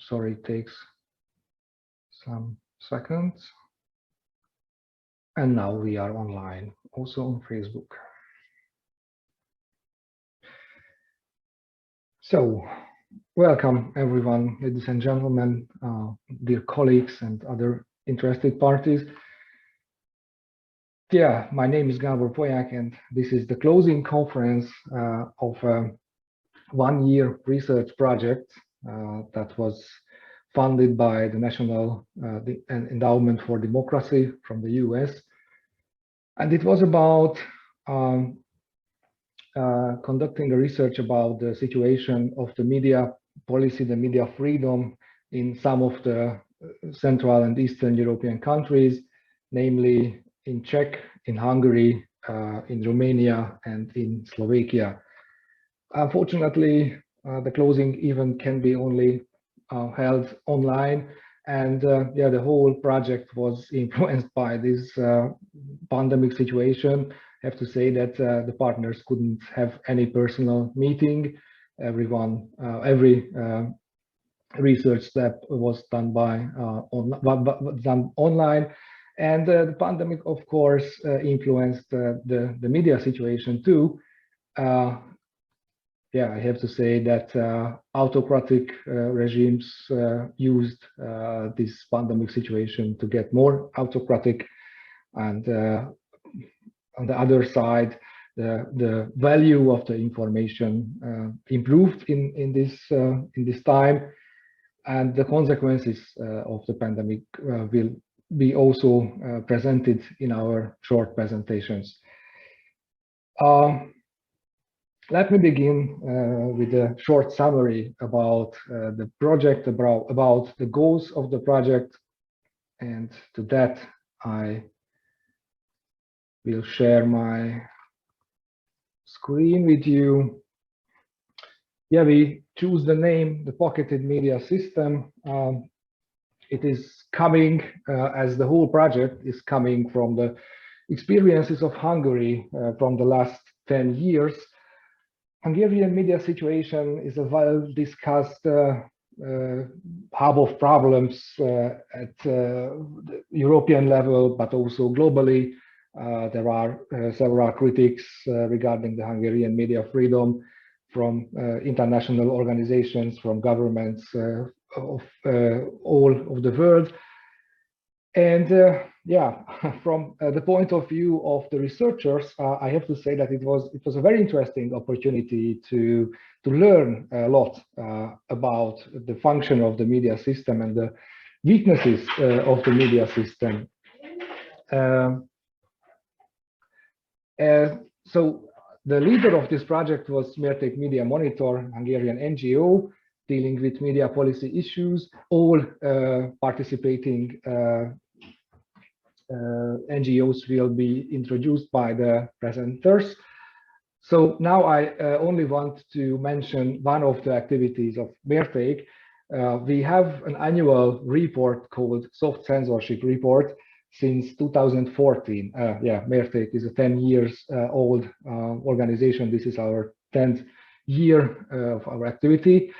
Sorry, it takes some seconds. And now we are online, also on Facebook. So, welcome everyone, ladies and gentlemen, dear colleagues and other interested parties. Yeah, my name is Gábor Polyák, and this is the closing conference of a one-year research project that was funded by the National Endowment for Democracy from the US. And it was about conducting a research about the situation of the media policy, the media freedom in some of the Central and Eastern European countries, namely in Czech, in Hungary, in Romania, and in Slovakia. Unfortunately, the closing event can be only held online, and yeah, the whole project was influenced by this pandemic situation. I have to say that the partners couldn't have any personal meeting. Every research step was done done online, and the pandemic, of course, influenced the media situation too. Yeah, I have to say that autocratic regimes used this pandemic situation to get more autocratic, and on the other side, the value of the information improved in this time, and the consequences of the pandemic will be also presented in our short presentations. Let me begin with a short summary about the project, about the goals of the project, and to that I will share my screen with you. Yeah, we choose the name, the pocketed media system. It is coming, as the whole project is coming from the experiences of Hungary from the last 10 years. Hungarian media situation is a well-discussed hub of problems at the European level, but also globally. There are several critics regarding the Hungarian media freedom from international organizations, from governments of all of the world. And yeah, from the point of view of the researchers, I have to say that it was a very interesting opportunity to learn a lot about the function of the media system and the weaknesses of the media system. So the leader of this project was Mertek Media Monitor, Hungarian NGO dealing with media policy issues. All participating NGOs will be introduced by the presenters. So now I only want to mention one of the activities of Mertek. We have an annual report called Soft Censorship Report since 2014. Yeah, Mertek is a 10 years old organization. This is our 10th year of our activity.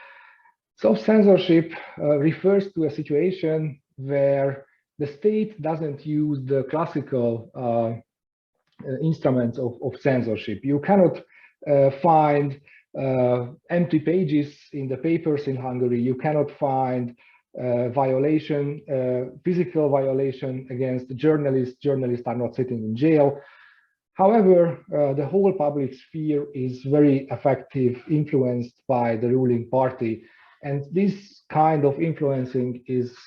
Soft censorship refers to a situation where the state doesn't use the classical instruments of censorship. You cannot find empty pages in the papers in Hungary. You cannot find violation, physical violation against journalists. Journalists are not sitting in jail. However, the whole public sphere is very effective, influenced by the ruling party. And this kind of influencing is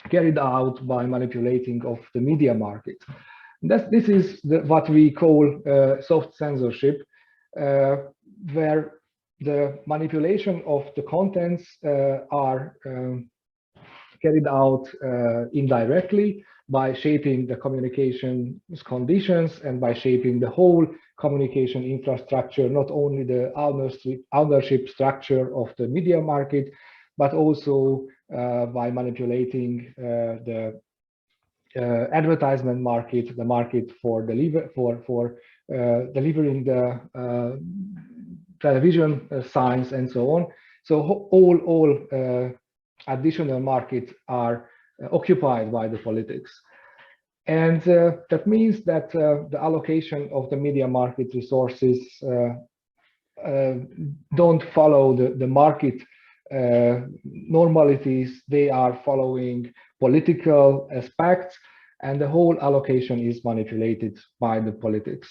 carried out by manipulating of the media market. This is what we call soft censorship, where the manipulation of the contents are carried out indirectly by shaping the communication conditions and by shaping the whole communication infrastructure, not only the ownership structure of the media market, but also by manipulating the advertisement market, the market for delivering the television signs and so on. So all additional markets are occupied by the politics. And that means that the allocation of the media market resources don't follow the market normalities. They are following political aspects, and the whole allocation is manipulated by the politics.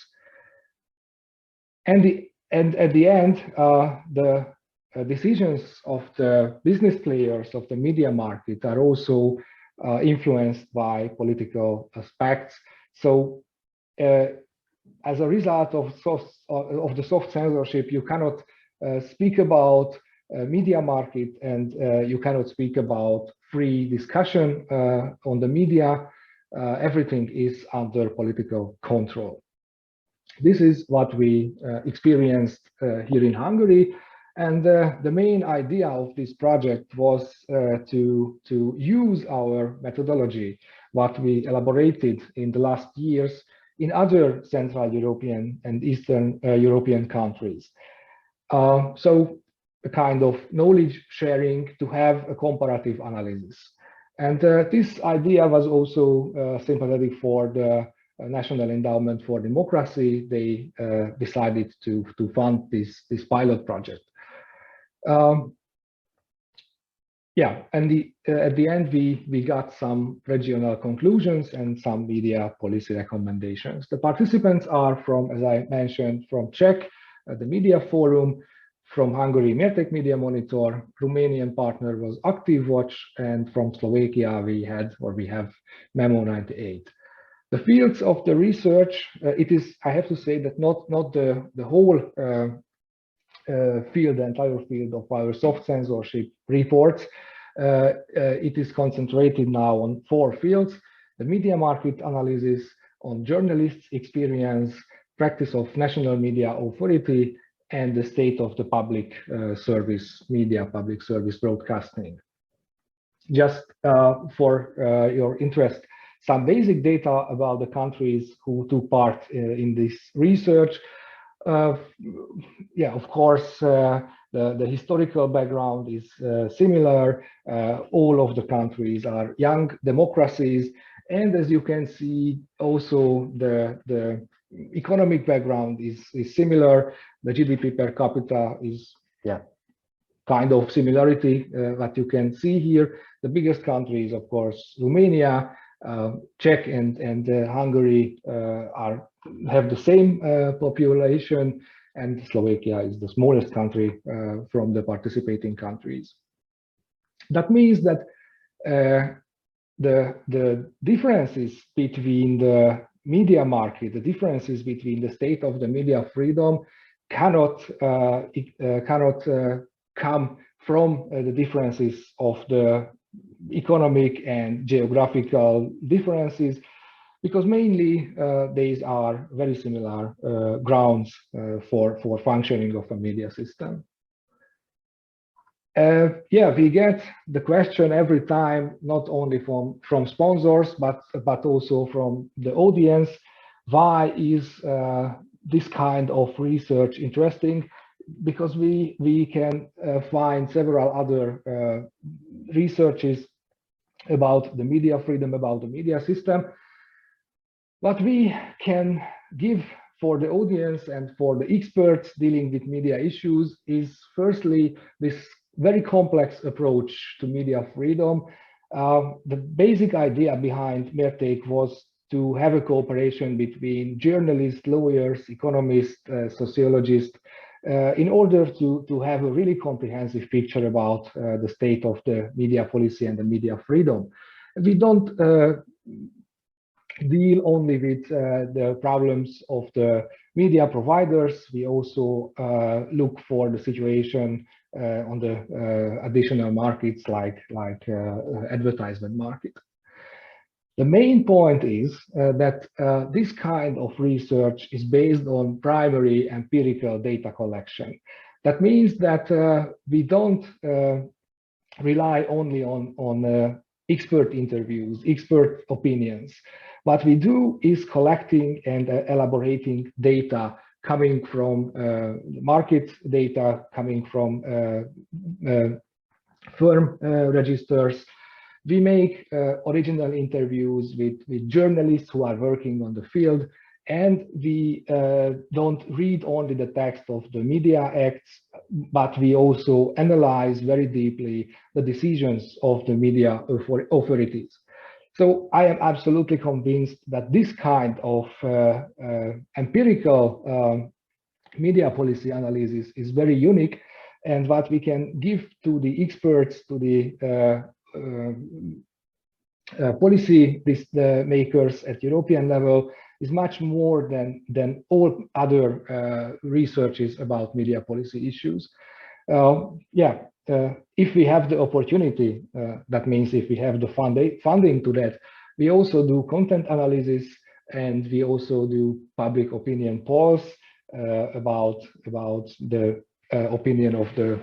And at the end, the decisions of the business players of the media market are also influenced by political aspects. So as a result of the soft censorship, you cannot speak about media market, and you cannot speak about free discussion on the media. Everything is under political control. This is what we experienced here in Hungary. And the main idea of this project was to use our methodology, what we elaborated in the last years in other Central European and Eastern European countries. So a kind of knowledge sharing to have a comparative analysis. And this idea was also sympathetic for the National Endowment for Democracy. They decided to fund this pilot project. Yeah, and at the end, we got some regional conclusions and some media policy recommendations. The participants are from, as I mentioned, from Czech, the MediaForum, from Hungary, Mertek Media Monitor, Romanian partner was ActiveWatch, and from Slovakia we have Memo 98. The fields of the research, it is, I have to say that not the whole field, the entire field of our soft censorship reports. It is concentrated now on 4 fields: the media market analysis, on journalists' experience, practice of national media authority, and the state of the public service media, public service broadcasting. Just for your interest, some basic data about the countries who took part in this research. Yeah, of course, the historical background is similar. All of the countries are young democracies, and as you can see, also the economic background is similar. The GDP per capita is, yeah, kind of similarity that you can see here. The biggest countries, of course, Romania, Czech and Hungary have the same population, and Slovakia is the smallest country from the participating countries. That means that the differences between the media market, the differences between the state of the media freedom cannot come from the differences of the economic and geographical differences, because mainly these are very similar grounds for functioning of a media system. Yeah, we get the question every time, not only from sponsors, but also from the audience: why is this kind of research interesting? Because we can find several other researches about the media freedom, about the media system. What we can give for the audience and for the experts dealing with media issues is firstly this very complex approach to media freedom. The basic idea behind Mertek was to have a cooperation between journalists, lawyers, economists, sociologists, in order to have a really comprehensive picture about the state of the media policy and the media freedom. We don't deal only with the problems of the media providers. We also look for the situation on the additional markets like advertisement market. The main point is that this kind of research is based on primary empirical data collection. That means that we don't rely only on expert interviews, expert opinions. What we do is collecting and elaborating data coming from market data, coming from firm registers. We make original interviews with journalists who are working on the field, and we don't read only the text of the media acts, but we also analyze very deeply the decisions of the media authorities. So I am absolutely convinced that this kind of empirical media policy analysis is very unique, and what we can give to the experts, to the policy makers at European level is much more than all other researches about media policy issues. If we have the opportunity, that means if we have the funding to that, we also do content analysis, and we also do public opinion polls about the opinion of the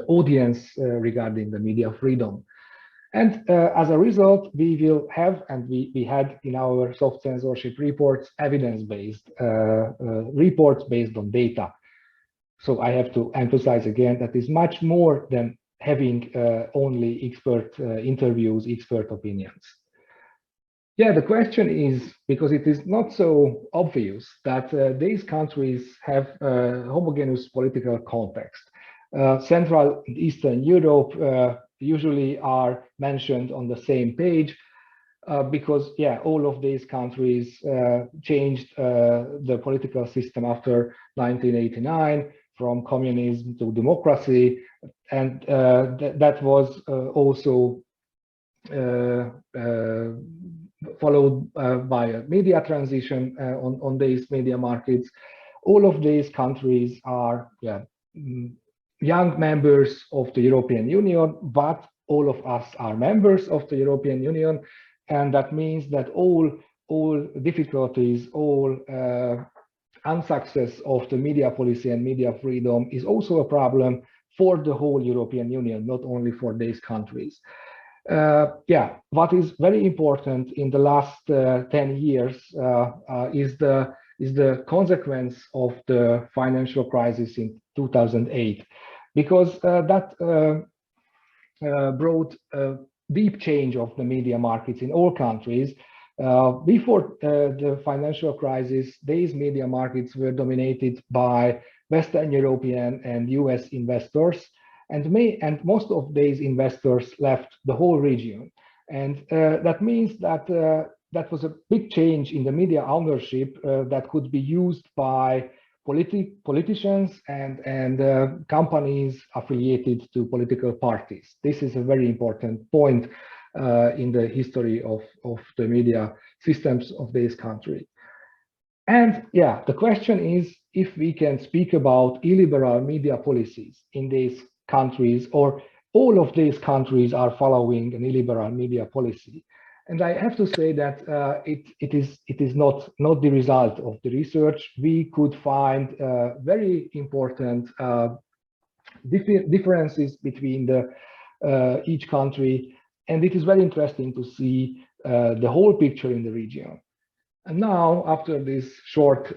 audience regarding the media freedom. And as a result, we will have, and we had in our soft censorship reports, evidence-based reports based on data. So I have to emphasize again that is much more than having only expert interviews, expert opinions. Yeah, the question is, because it is not so obvious that these countries have homogeneous political context. Central and Eastern Europe usually are mentioned on the same page because, yeah, all of these countries changed the political system after 1989 from communism to democracy, and that was also followed by a media transition on these media markets. All of these countries are young members of the European Union, but all of us are members of the European Union, and that means that all difficulties, all unsuccess of the media policy and media freedom is also a problem for the whole European Union, not only for these countries. What is very important in the last 10 years is the consequence of the financial crisis in 2008, because that brought a deep change of the media markets in all countries. Before the financial crisis, these media markets were dominated by Western European and US investors, and most of these investors left the whole region. And that means that that was a big change in the media ownership that could be used by politicians and companies affiliated to political parties. This is a very important point in the history of the media systems of this country. And yeah, the question is if we can speak about illiberal media policies in these countries, or all of these countries are following an illiberal media policy. And I have to say that it is not the result of the research. We could find very important differences between each country, and it is very interesting to see the whole picture in the region. And now, after this short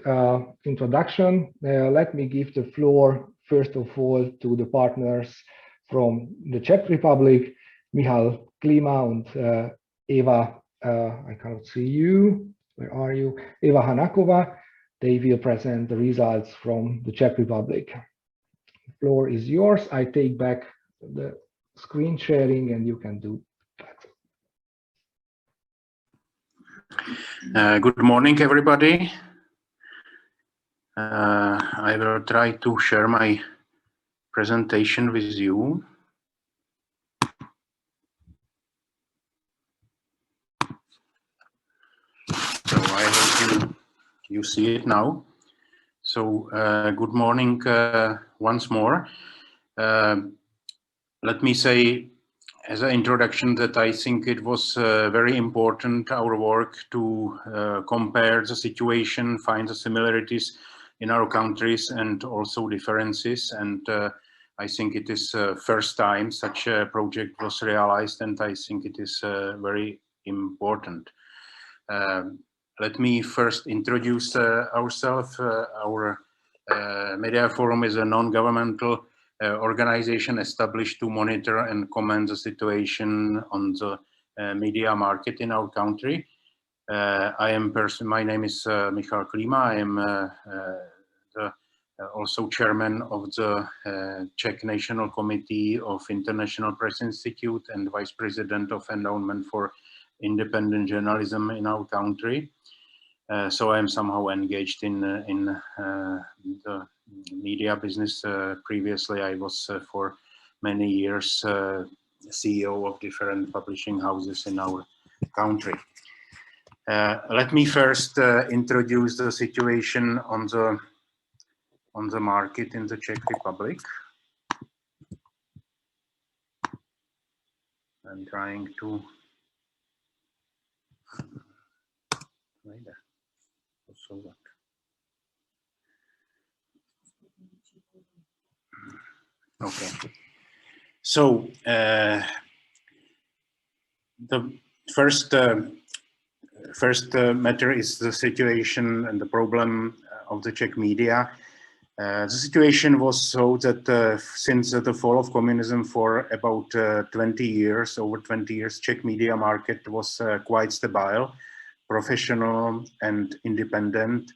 introduction, let me give the floor, first of all, to the partners from the Czech Republic, Michal Klima and Eva, I cannot see you, where are you? Eva Hanakova. They will present the results from the Czech Republic. The floor is yours. I take back the screen sharing and you can do that. Good morning, everybody. I will try to share my presentation with you. So I hope you see it now. So good morning once more. Let me say as an introduction that I think it was very important, our work, to compare the situation, find the similarities in our countries and also differences. And I think it is first time such a project was realized, and I think it is very important. Let me first introduce ourselves. Our MediaForum is a non-governmental organization established to monitor and comment the situation on the media market in our country. My name is Michal Klima. I am also chairman of the Czech National Committee of International Press Institute and vice president of Endowment for Independent Journalism in our country. So I'm somehow engaged in the media business. Previously, I was for many years CEO of different publishing houses in our country. Let me first introduce the situation on the market in the Czech Republic. I'm trying to Okay. So the first matter is the situation and the problem of the Czech media. The situation was so that since the fall of communism for about 20 years, over 20 years, Czech media market was quite stable, professional and independent.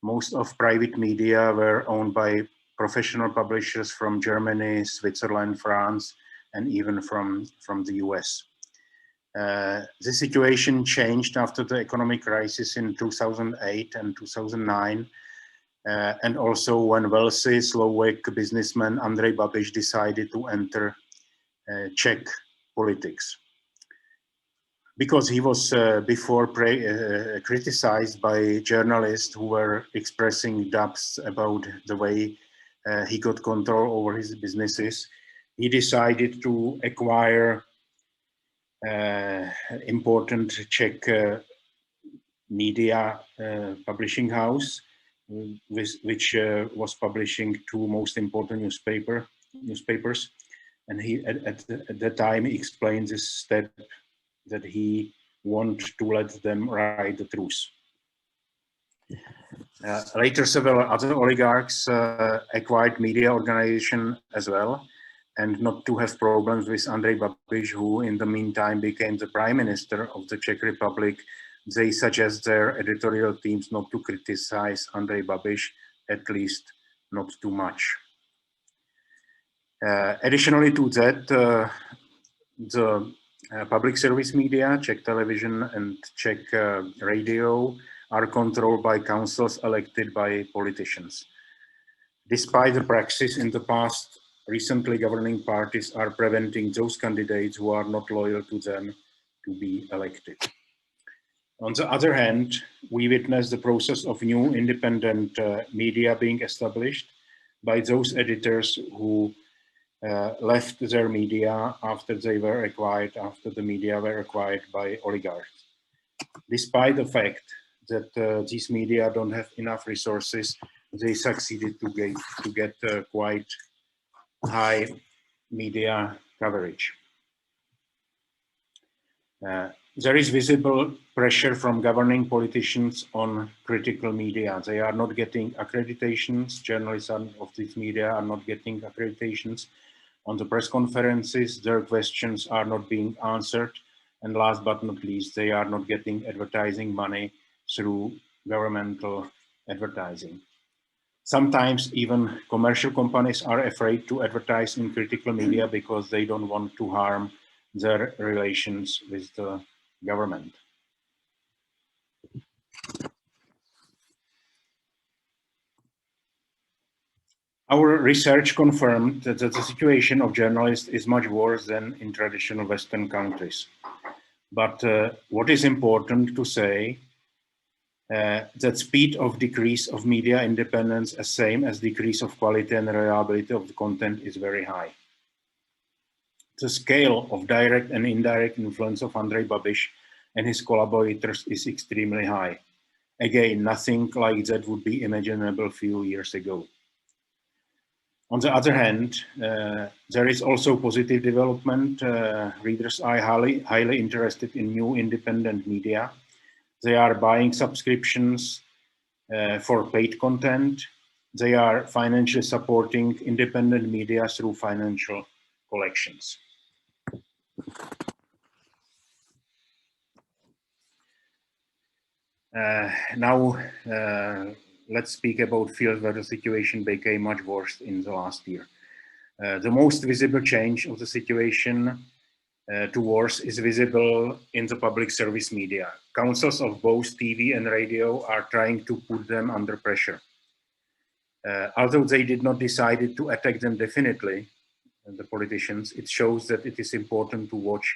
Most of private media were owned by professional publishers from Germany, Switzerland, France, and even from the US. The situation changed after the economic crisis in 2008 and 2009, and also when wealthy Slovak businessman Andrej Babiš decided to enter Czech politics. Because he was before criticized by journalists who were expressing doubts about the way he got control over his businesses, he decided to acquire important Czech media publishing house, which was publishing two most important newspapers. And he, at that time, he explained this step that he wanted to let them write the truth. Later, several other oligarchs acquired media organization as well, and not to have problems with Andrej Babiš, who in the meantime became the Prime Minister of the Czech Republic, they suggest their editorial teams not to criticize Andrej Babiš, at least not too much. Additionally to that, the public service media, Czech television and Czech radio, are controlled by councils elected by politicians. Despite the practice in the past, recently governing parties are preventing those candidates who are not loyal to them to be elected. On the other hand, we witness the process of new independent media being established by those editors who left their media after they were acquired, after the media were acquired by oligarchs. Despite the fact that these media don't have enough resources, they succeeded to get quite high media coverage. There is visible pressure from governing politicians on critical media. They are not getting accreditations. Journalists of these media are not getting accreditations. On the press conferences, their questions are not being answered. And last but not least, they are not getting advertising money through governmental advertising. Sometimes even commercial companies are afraid to advertise in critical media because they don't want to harm their relations with the government. Our research confirmed that the situation of journalists is much worse than in traditional Western countries. But what is important to say, that speed of decrease of media independence is same as decrease of quality and reliability of the content is very high. The scale of direct and indirect influence of Andrej Babiš and his collaborators is extremely high. Again, nothing like that would be imaginable a few years ago. On the other hand, there is also positive development. Readers are highly interested in new independent media. They are buying subscriptions for paid content. they are financially supporting independent media through financial collections. Now, let's speak about fields where the situation became much worse in the last year. The most visible change of the situation to worse is visible in the public service media. Councils of both TV and radio are trying to put them under pressure. Although they did not decide to attack them definitely, the politicians, it shows that it is important to watch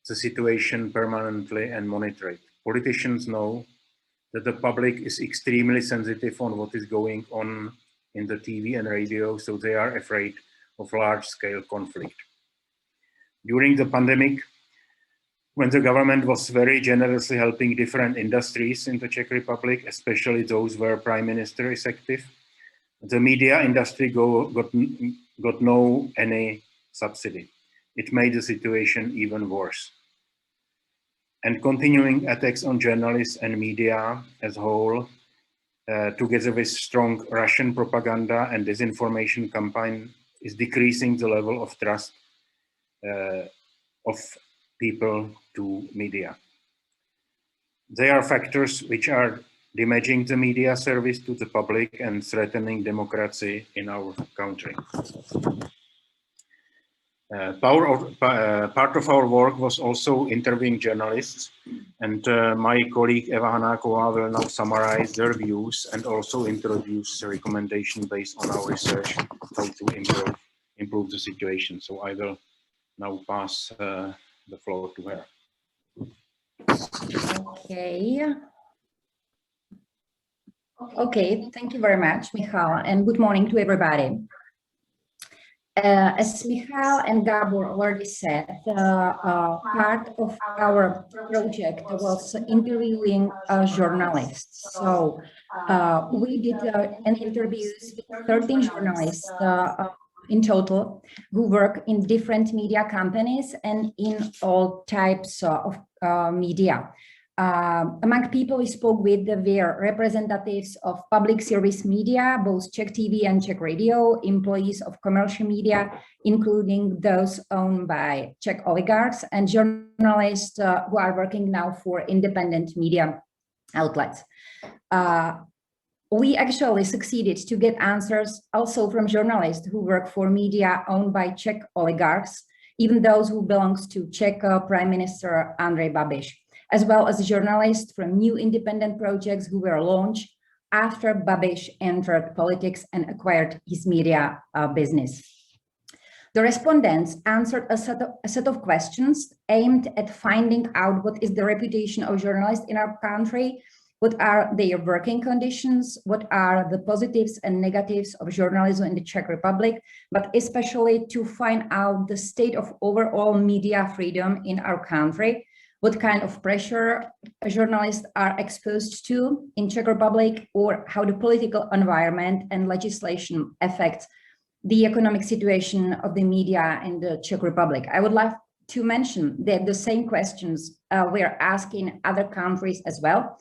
the situation permanently and monitor it. Politicians know that the public is extremely sensitive on what is going on in the TV and radio, so they are afraid of large-scale conflict. During the pandemic, when the government was very generously helping different industries in the Czech Republic, especially those where Prime Minister is active, the media industry got no any subsidy. It made the situation even worse. And continuing attacks on journalists and media as a whole, together with strong Russian propaganda and disinformation campaign, is decreasing the level of trust of people to media. They are factors which are damaging the media service to the public and threatening democracy in our country. Part of our work was also interviewing journalists, and my colleague Eva Hanáková will now summarize their views and also introduce a recommendation based on our research how to improve the situation. So I will now pass the floor to her. Okay, thank you very much, Michal, and good morning to everybody. As Michal and Gabor already said, part of our project was interviewing journalists. So we did interviews with 13 journalists in total who work in different media companies and in all types of media. Among people we spoke with were representatives of public service media, both Czech TV and Czech radio, employees of commercial media, including those owned by Czech oligarchs, and journalists who are working now for independent media outlets. We actually succeeded to get answers also from journalists who work for media owned by Czech oligarchs, even those who belongs to Czech Prime Minister Andrej Babiš, as well as journalists from new independent projects who were launched after Babiš entered politics and acquired his media business. The respondents answered a set of questions aimed at finding out what is the reputation of journalists in our country, what are their working conditions, what are the positives and negatives of journalism in the Czech Republic, but especially to find out the state of overall media freedom in our country, what kind of pressure journalists are exposed to in Czech Republic, or how the political environment and legislation affects the economic situation of the media in the Czech Republic. I would like to mention that the same questions were asked in other countries as well.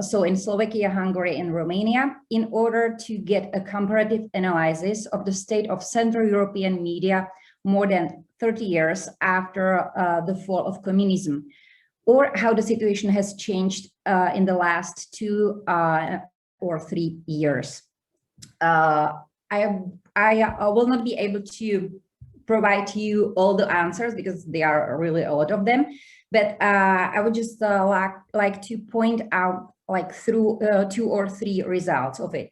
So in Slovakia, Hungary, and Romania, in order to get a comparative analysis of the state of Central European media more than 30 years after the fall of communism, or how the situation has changed in the last 2 or 3 years. I will not be able to provide you all the answers because there are really a lot of them, but I would just like to point out through 2 or 3 results of it.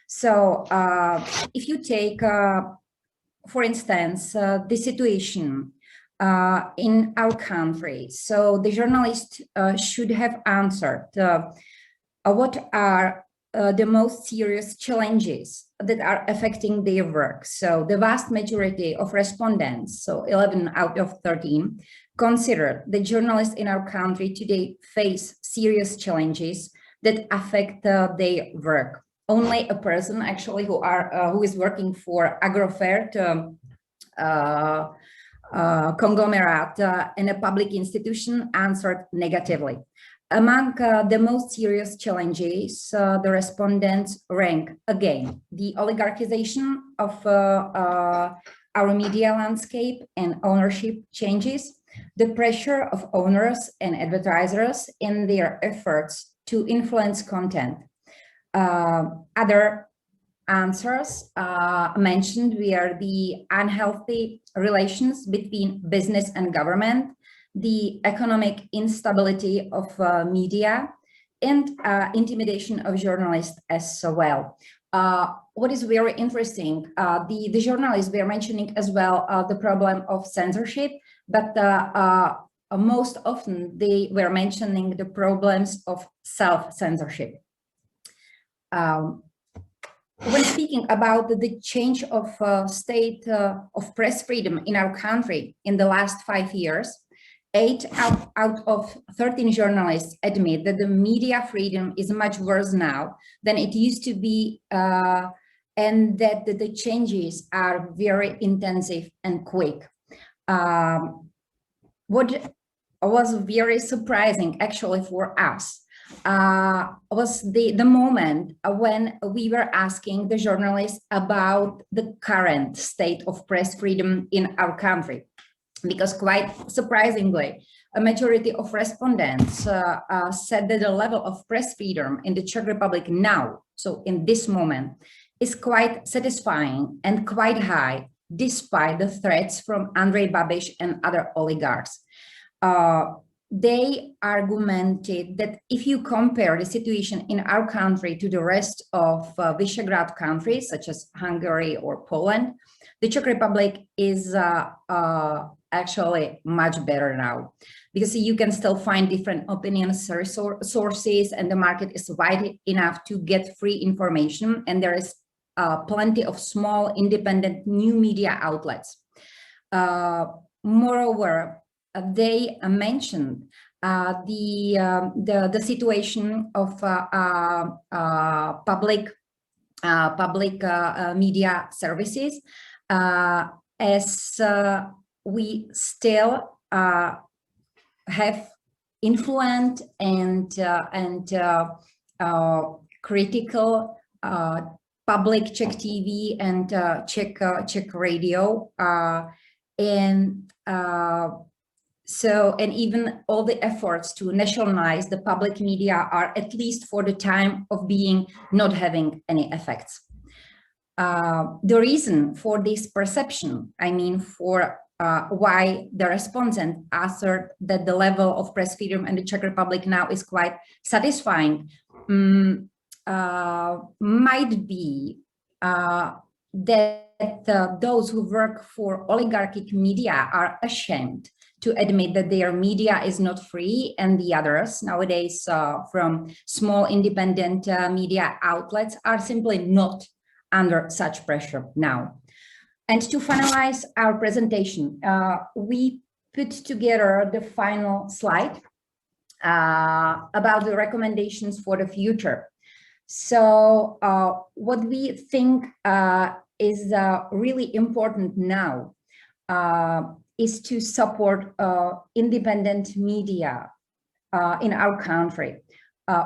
So if you take for instance, the situation in our country. So the journalists should have answered what are the most serious challenges that are affecting their work. So the vast majority of respondents, so 11 out of 13, consider the journalists in our country today face serious challenges that affect their work. Only a person actually who is working for Agrofert conglomerate in a public institution answered negatively. Among the most serious challenges, the respondents rank again the oligarchization of our media landscape and ownership changes, the pressure of owners and advertisers in their efforts to influence content. Other answers mentioned were the unhealthy relations between business and government, the economic instability of media, and intimidation of journalists as well. What is very interesting, the journalists were mentioning as well the problem of censorship, but most often they were mentioning the problems of self-censorship. When speaking about the change of state of press freedom in our country in the last 5 years, 8 out of 13 journalists admit that the media freedom is much worse now than it used to be, and that the changes are very intensive and quick. What was very surprising actually for us was the moment when we were asking the journalists about the current state of press freedom in our country. Because quite surprisingly, a majority of respondents said that the level of press freedom in the Czech Republic now, so in this moment, is quite satisfying and quite high, despite the threats from Andrej Babiš and other oligarchs. They argumented that if you compare the situation in our country to the rest of Visegrad countries, such as Hungary or Poland, the Czech Republic is actually much better now, because you can still find different opinion sources, and the market is wide enough to get free information, and there is plenty of small independent new media outlets. Moreover, they mentioned the situation of public media services, as we still have influent and critical public Czech TV and Czech radio, and even all the efforts to nationalize the public media are, at least for the time of being, not having any effects. The reason for this perception, I mean, for why the respondents answered that the level of press freedom in the Czech Republic now is quite satisfying, might be that those who work for oligarchic media are ashamed to admit that their media is not free, and the others nowadays from small independent media outlets are simply not under such pressure now. And to finalize our presentation, we put together the final slide about the recommendations for the future. So what we think is really important now is to support independent media in our country.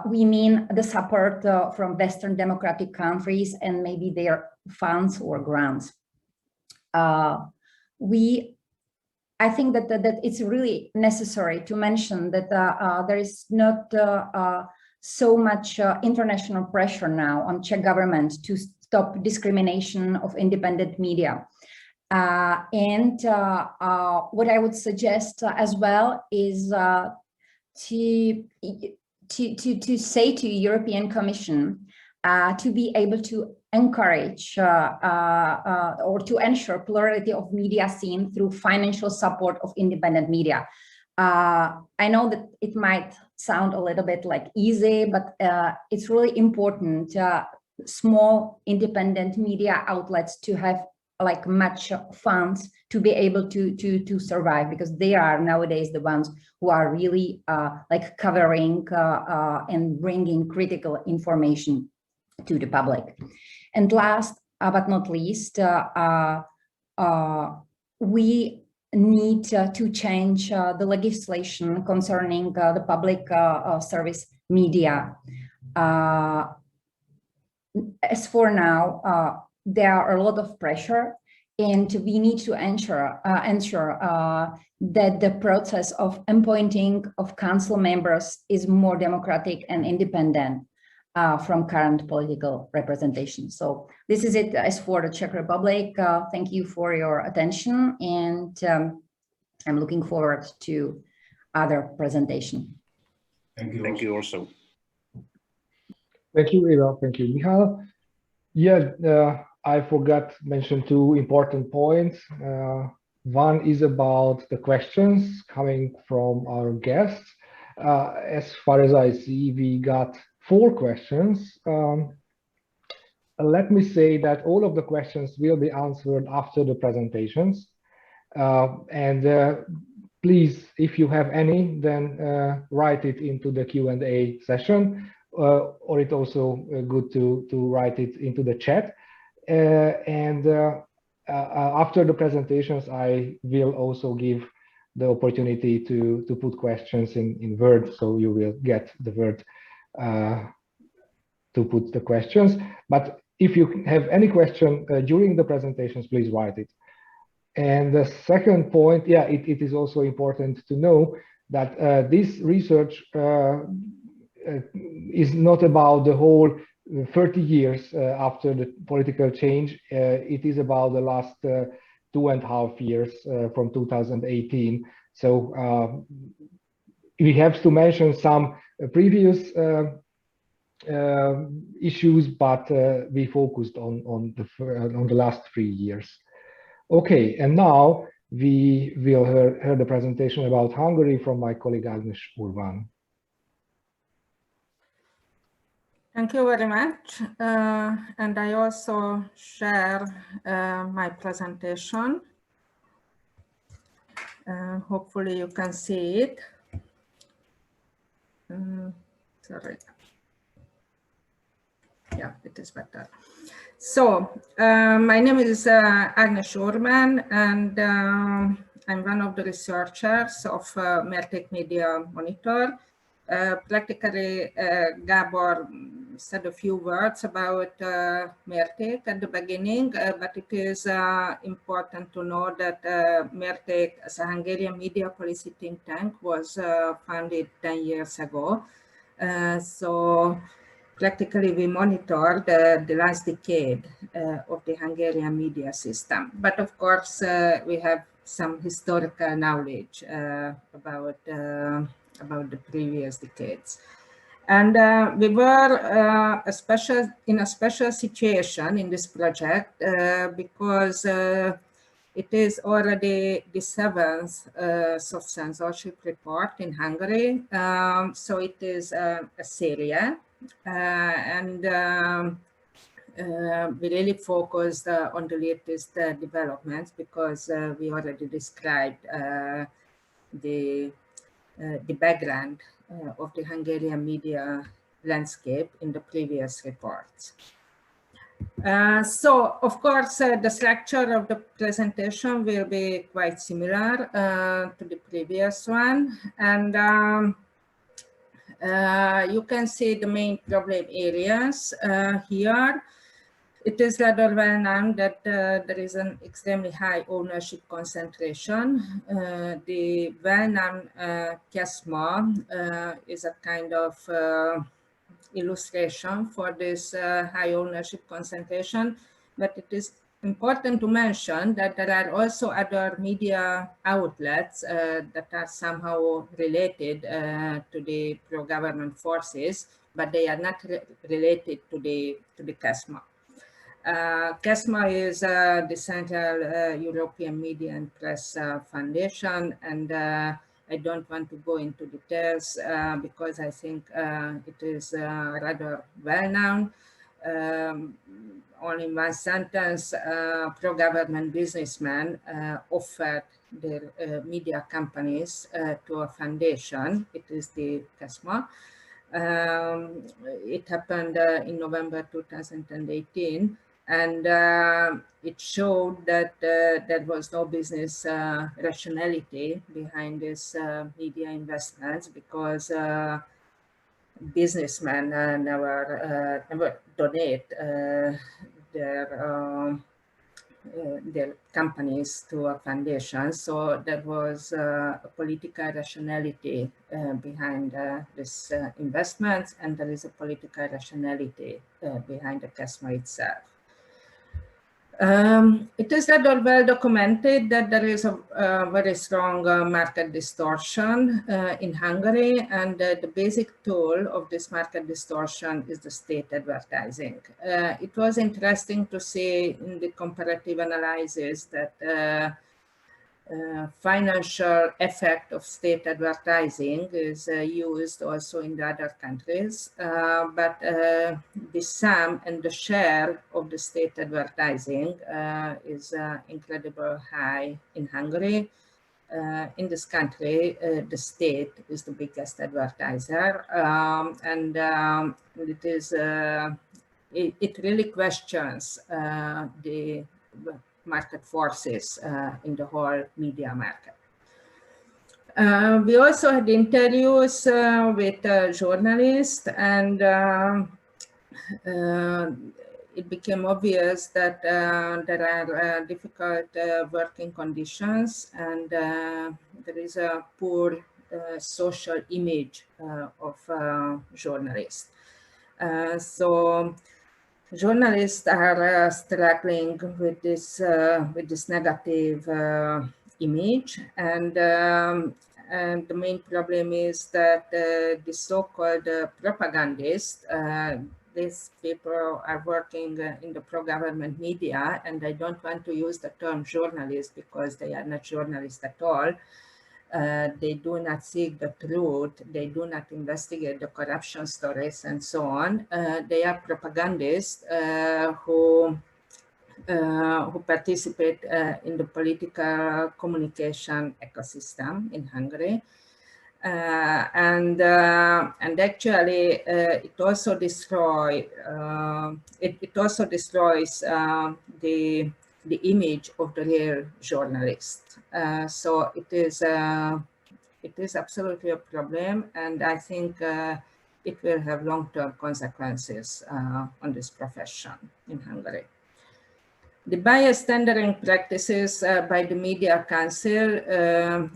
We mean the support from Western democratic countries and maybe their funds or grants. I think that it's really necessary to mention that there is not so much international pressure now on Czech government to stop discrimination of independent media. And what I would suggest as well is to say to European Commission to be able to encourage or to ensure plurality of media scene through financial support of independent media. I know that it might sound a little bit like easy, but it's really important small independent media outlets to have like much funds to be able to survive, because they are nowadays the ones who are really like covering and bringing critical information to the public. And last but not least, we need to change the legislation concerning the public service media. As for now, there are a lot of pressure, and we need to ensure that the process of appointing of council members is more democratic and independent from current political representation. So this is it as for the Czech Republic. Thank you for your attention, and I'm looking forward to other presentation. Thank you also. Thank you, Eva. Thank you, Michal. Yeah, I forgot to mention two important points. One is about the questions coming from our guests. As far as I see, we got 4 questions. Let me say that all of the questions will be answered after the presentations. Please, if you have any, then write it into the Q&A session, or it's also good to write it into the chat. After the presentations, I will also give the opportunity to put questions in Word, so you will get the Word to put the questions. But if you have any question during the presentations, please write it. And the second point, yeah, it is also important to know that this research is not about the whole 30 years after the political change. It is about the last 2.5 years from 2018. So we have to mention some previous issues, but we focused on the last 3 years. Okay, and now we will hear the presentation about Hungary from my colleague Agnes Urban. Thank you very much. And I also share my presentation. Hopefully you can see it. Sorry. Yeah, it is better. So my name is Agnes Urban, and I'm one of the researchers of Mertek Media Monitor. Practically, Gabor said a few words about Mertek at the beginning, but it is important to know that Mertek, as a Hungarian media policy think tank, was founded 10 years ago. So practically, we monitored the last decade of the Hungarian media system. But of course, we have some historical knowledge about the previous decades. And we were in a special situation in this project because it is already the 7th self-censorship report in Hungary. So it is a series. And we really focused on the latest developments because we already described the background of the Hungarian media landscape in the previous reports. So, of course, the structure of the presentation will be quite similar to the previous one. And you can see the main problem areas here. It is rather well known that there is an extremely high ownership concentration. The well-known KESMA is a kind of illustration for this high ownership concentration, but it is important to mention that there are also other media outlets that are somehow related to the pro-government forces, but they are not related to the KESMA. KESMA is the Central European Media and Press Foundation, and I don't want to go into details because I think it is rather well known. Only in one sentence, pro-government businessmen offered their media companies to a foundation. It is the KESMA. It happened in November 2018. and it showed that there was no business rationality behind this media investments, because businessmen never donate their companies to a foundation. So there was a political rationality behind this investments, and there is a political rationality behind the CASMA itself. It is rather well documented that there is a very strong market distortion in Hungary, and the basic tool of this market distortion is the state advertising. It was interesting to see in the comparative analysis that financial effect of state advertising is used also in the other countries, but the sum and the share of the state advertising is incredibly high in Hungary. In this country, the state is the biggest advertiser, and it is it really questions the market forces in the whole media market. We also had interviews with journalists, and it became obvious that there are difficult working conditions, and there is a poor social image of journalists. So journalists are struggling with this negative image, and the main problem is that the so-called propagandists, these people are working in the pro-government media, and I don't want to use the term journalist because they are not journalists at all. They do not seek the truth, they do not investigate the corruption stories and so on. They are propagandists who participate in the political communication ecosystem in Hungary. And actually it also destroys the image of the real journalist. So it is absolutely a problem, and I think it will have long-term consequences on this profession in Hungary. The bias tendering practices by the Media Council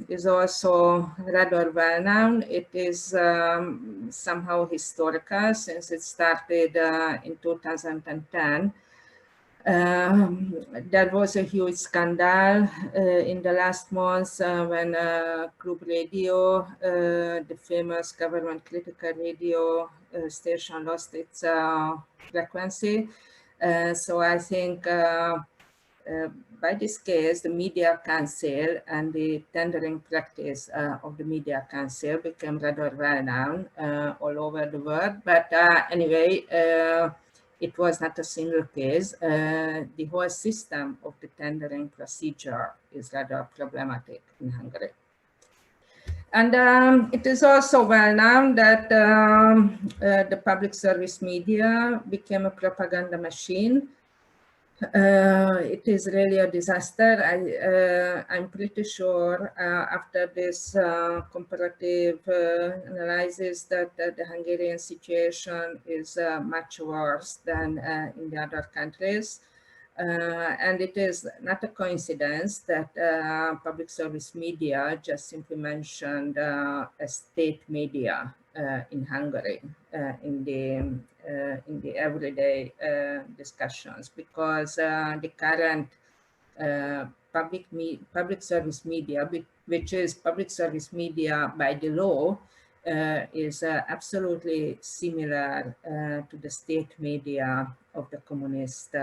is also rather well known. It is somehow historical, since it started in 2010. There was a huge scandal in the last months when Klub Radio, the famous government critical radio station, lost its frequency. So I think by this case, the Media Council and the tendering practice of the Media Council became rather well known all over the world. But anyway, it was not a single case. The whole system of the tendering procedure is rather problematic in Hungary. And it is also well known that the public service media became a propaganda machine. It is really a disaster. I'm pretty sure after this comparative analysis that the Hungarian situation is much worse than in the other countries. And it is not a coincidence that public service media just simply mentioned as state media in Hungary in the everyday discussions, because the current public service media, which is public service media by the law, is absolutely similar to the state media of the communist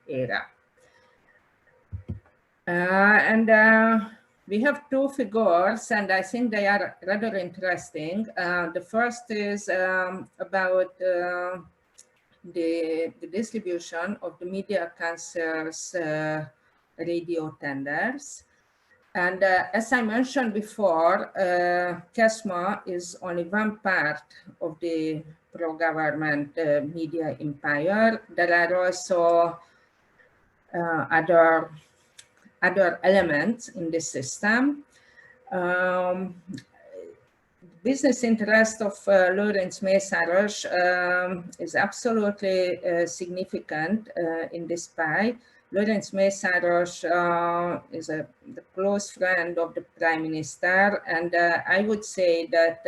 era. And we have two figures, and I think they are rather interesting. The first is about the distribution of the Media Council's radio tenders. And as I mentioned before, CASMA is only one part of the pro-government media empire. There are also other elements in this system. Business interest of Lőrinc Mészáros is absolutely significant in this pie. Lőrinc Mészáros is the close friend of the Prime Minister, and I would say that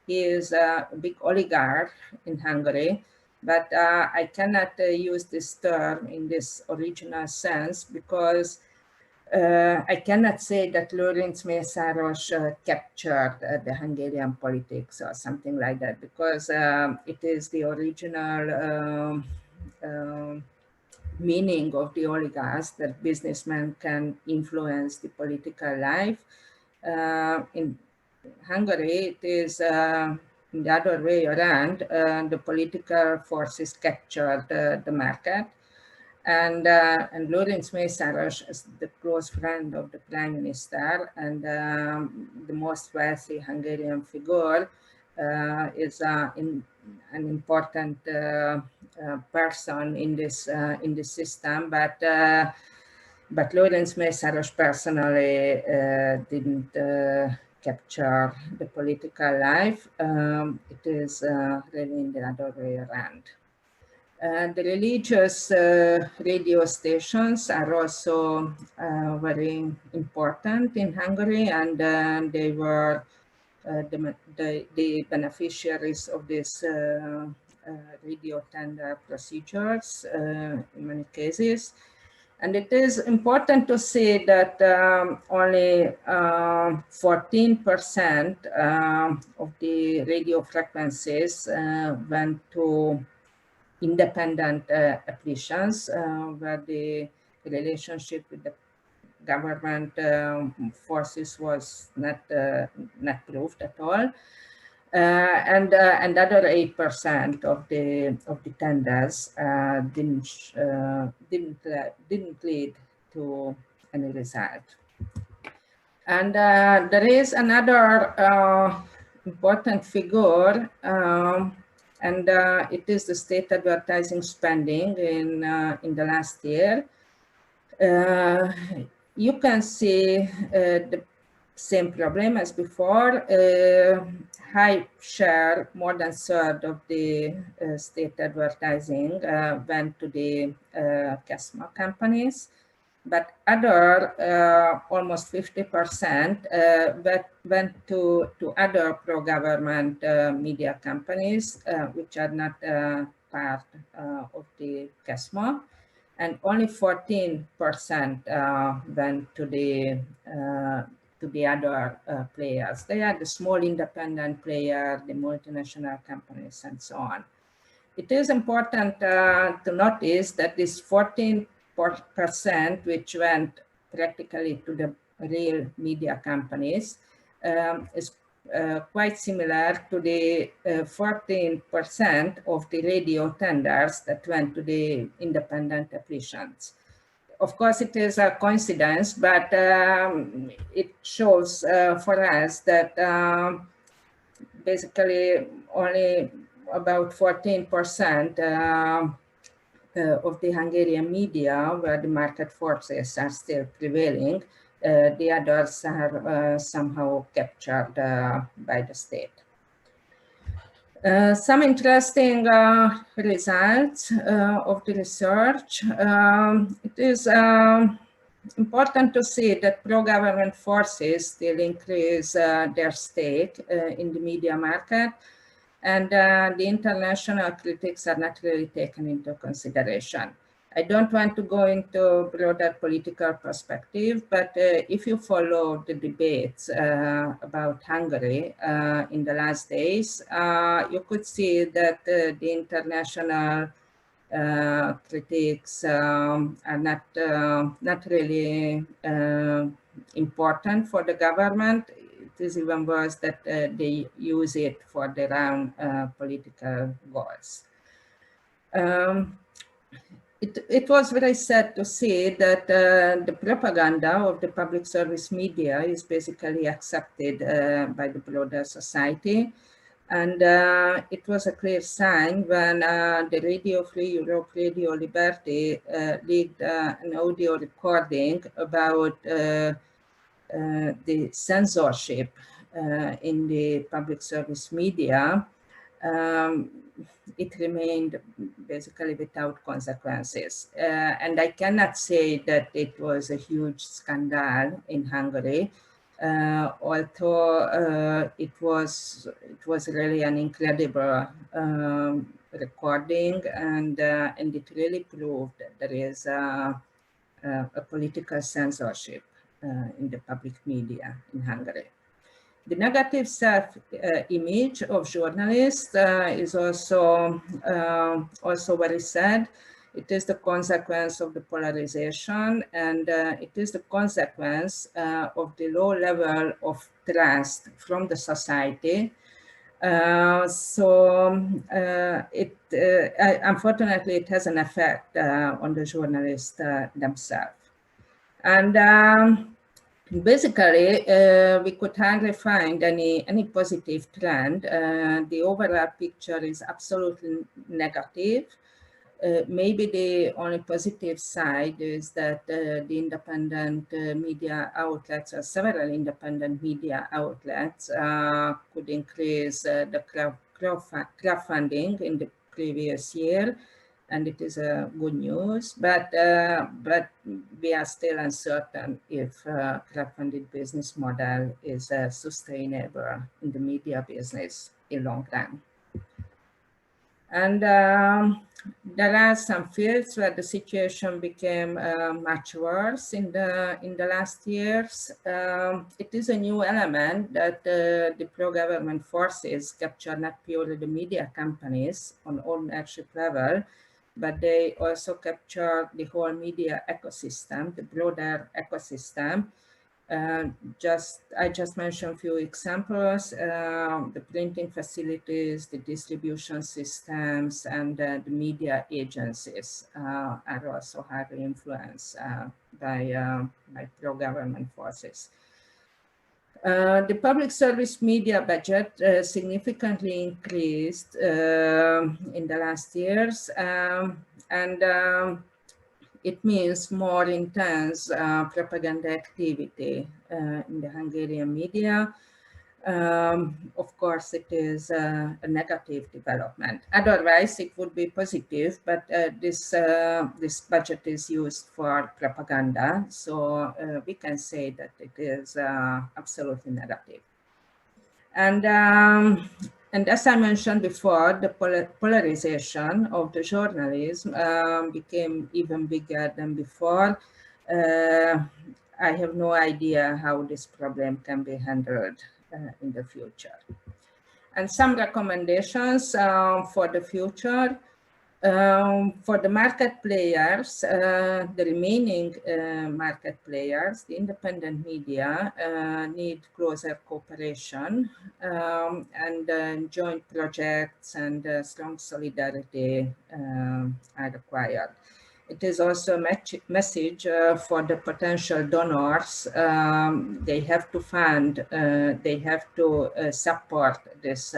he is a big oligarch in Hungary, but I cannot use this term in this original sense because I cannot say that Lőrinc Mészáros captured the Hungarian politics or something like that, because it is the original meaning of the oligarchs that businessmen can influence the political life. In Hungary, it is the other way around. The political forces captured the market. And Lőrinc Mészáros is the close friend of the Prime Minister, and the most wealthy Hungarian figure is an important person in this system. But Lőrinc Mészáros personally didn't capture the political life. It is really in the other way around. The religious radio stations are also very important in Hungary, and they were the beneficiaries of this radio tender procedures in many cases. And it is important to see that only 14% of the radio frequencies went to independent applications, where the relationship with the government forces was not proved at all, and other 8% of the tenders didn't lead to any result. And there is another important figure. And it is the state advertising spending in the last year. You can see the same problem as before. High share, more than a third of the state advertising went to the CASMA companies, but other almost 50% went to other pro-government media companies, which are not part of the CASMA, and only 14% went to the other players. They are the small independent players, the multinational companies, and so on. It is important to notice that this 14% which went practically to the real media companies is quite similar to the 14% of the radio tenders that went to the independent applicants. Of course, it is a coincidence, but it shows for us that basically only about 14% of the Hungarian media, where the market forces are still prevailing, the others are somehow captured by the state. Some interesting results of the research. It is important to see that pro-government forces still increase their stake in the media market, and the international critics are not really taken into consideration. I don't want to go into broader political perspective, but if you follow the debates about Hungary in the last days, you could see that the international critics are not really important for the government. It is even worse that they use it for their own political goals. It was very sad to see that the propaganda of the public service media is basically accepted by the broader society. And it was a clear sign when the Radio Free Europe, Radio Liberty leaked an audio recording about the censorship in the public service media. It remained basically without consequences. And I cannot say that it was a huge scandal in Hungary, although it was really an incredible recording, and it really proved that there is a political censorship in the public media in Hungary. The negative self-image of journalists is also very sad. It is the consequence of the polarization, and it is the consequence of the low level of trust from the society. Unfortunately, it has an effect on the journalists themselves. And basically, we could hardly find any positive trend. The overall picture is absolutely negative. Maybe the only positive side is that the independent media outlets, or several independent media outlets, could increase the crowdfunding in the previous year, and it is good news. But we are still uncertain if crowdfunded business model is sustainable in the media business in long run. And there are some fields where the situation became much worse in the last years. It is a new element that the pro-government forces capture not purely the media companies on ownership level, but they also capture the whole media ecosystem, the broader ecosystem. I just mentioned a few examples: the printing facilities, the distribution systems, and the media agencies are also highly influenced by pro-government forces. The public service media budget significantly increased in the last years, and it means more intense propaganda activity in the Hungarian media. Of course, it is a negative development. Otherwise, it would be positive, but this budget is used for propaganda, so we can say that it is absolutely negative. And as I mentioned before, the polarization of the journalism became even bigger than before. I have no idea how this problem can be handled in the future. And some recommendations for the future. For the market players, the remaining market players, the independent media, need closer cooperation and joint projects and strong solidarity are required. It is also a message for the potential donors. They have to fund, they have to support this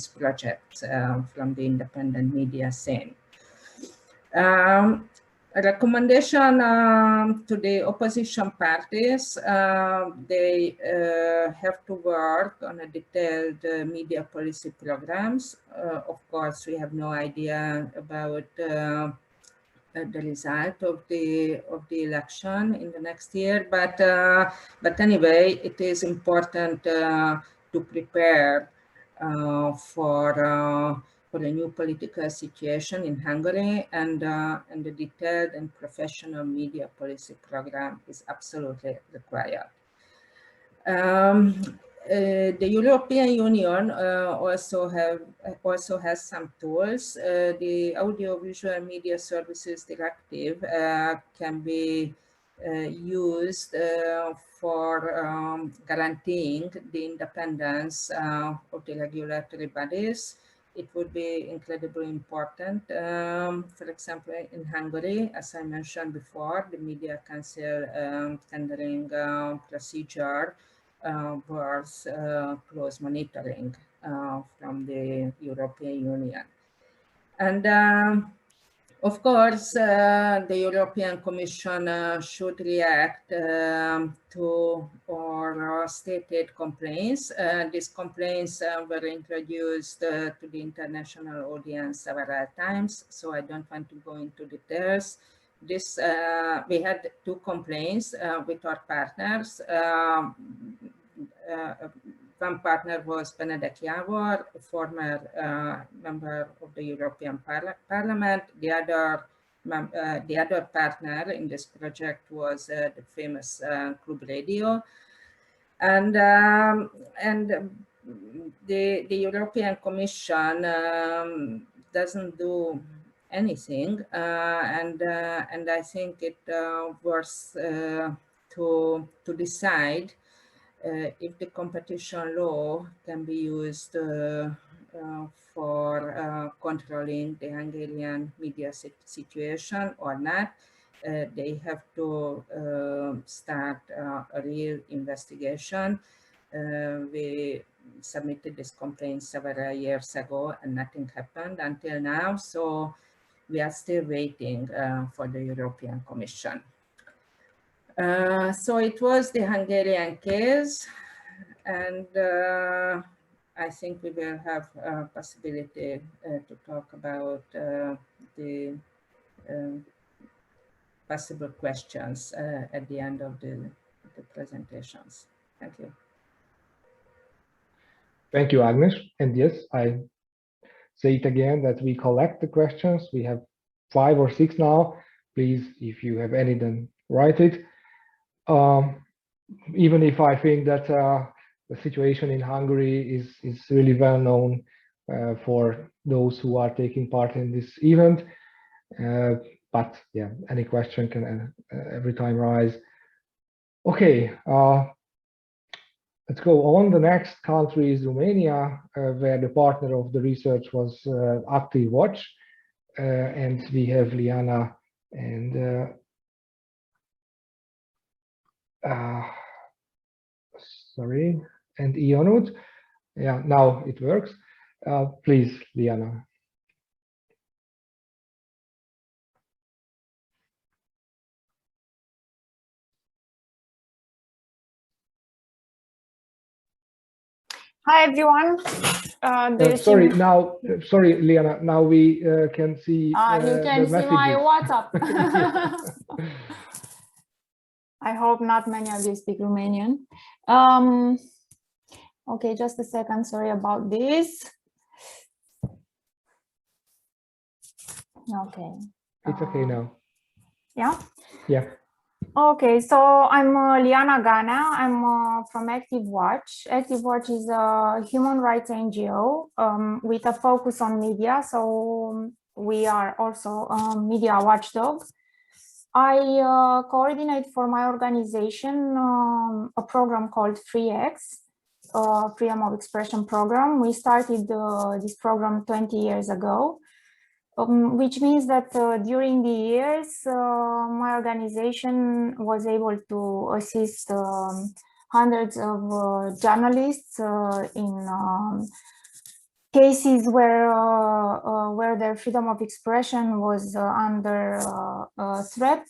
project from the independent media scene. A recommendation to the opposition parties: they have to work on a detailed media policy programs. Of course, we have no idea about the result of the election in the next year, but anyway, it is important to prepare for a new political situation in Hungary, and the detailed and professional media policy program is absolutely required. The European Union also has some tools. The Audiovisual Media Services Directive can be used for guaranteeing the independence of the regulatory bodies. It would be incredibly important. For example, in Hungary, as I mentioned before, the Media Council tendering procedure was close monitoring from the European Union. And of course, the European Commission should react to our stated complaints. These complaints were introduced to the international audience several times, so I don't want to go into details. This we had two complaints with our partners. One partner was Benedek Javor, a former member of the European Parliament. The other partner in this project was the famous Club Radio, and the European Commission doesn't do anything, and I think it was to decide if the competition law can be used for controlling the Hungarian media situation or not. They have to start a real investigation. We submitted this complaint several years ago and nothing happened until now. So we are still waiting for the European Commission. So it was the Hungarian case, and I think we will have a possibility to talk about the possible questions at the end of the presentations. Thank you. Thank you, Agnes. And yes, I say it again that we collect the questions. We have 5 or 6 now. Please, if you have any, then write it. Even if I think that the situation in Hungary is really well known for those who are taking part in this event. But yeah, any question can every time rise. Okay, let's go on. The next country is Romania, where the partner of the research was ActiveWatch, and we have Liana and sorry, and Ionut. Yeah, now it works. Please, Liana. Hi everyone. Sorry, sorry, Liana. Now we can see. You can see my WhatsApp. Yeah. I hope not many of you speak Romanian. Okay, just a second. Sorry about this. Okay. It's okay now. Yeah. Yeah. Okay, so I'm Liana Gana. I'm from ActiveWatch. ActiveWatch is a human rights NGO with a focus on media. So we are also a media watchdog. I coordinate for my organization a program called FreeX, Freedom of Expression program. We started this program 20 years ago. Which means that during the years, my organization was able to assist hundreds of journalists in cases where their freedom of expression was under threat.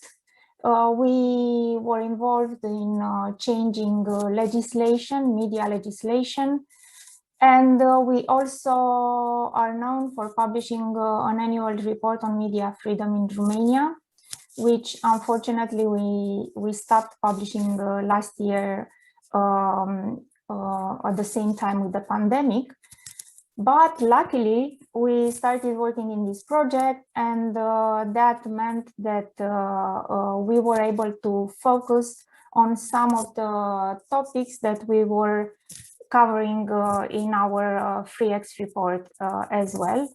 We were involved in changing legislation, media legislation. And we also are known for publishing an annual report on media freedom in Romania, which unfortunately we stopped publishing last year at the same time with the pandemic. But luckily, we started working in this project, and that meant that we were able to focus on some of the topics that we were covering in our FreeX report as well,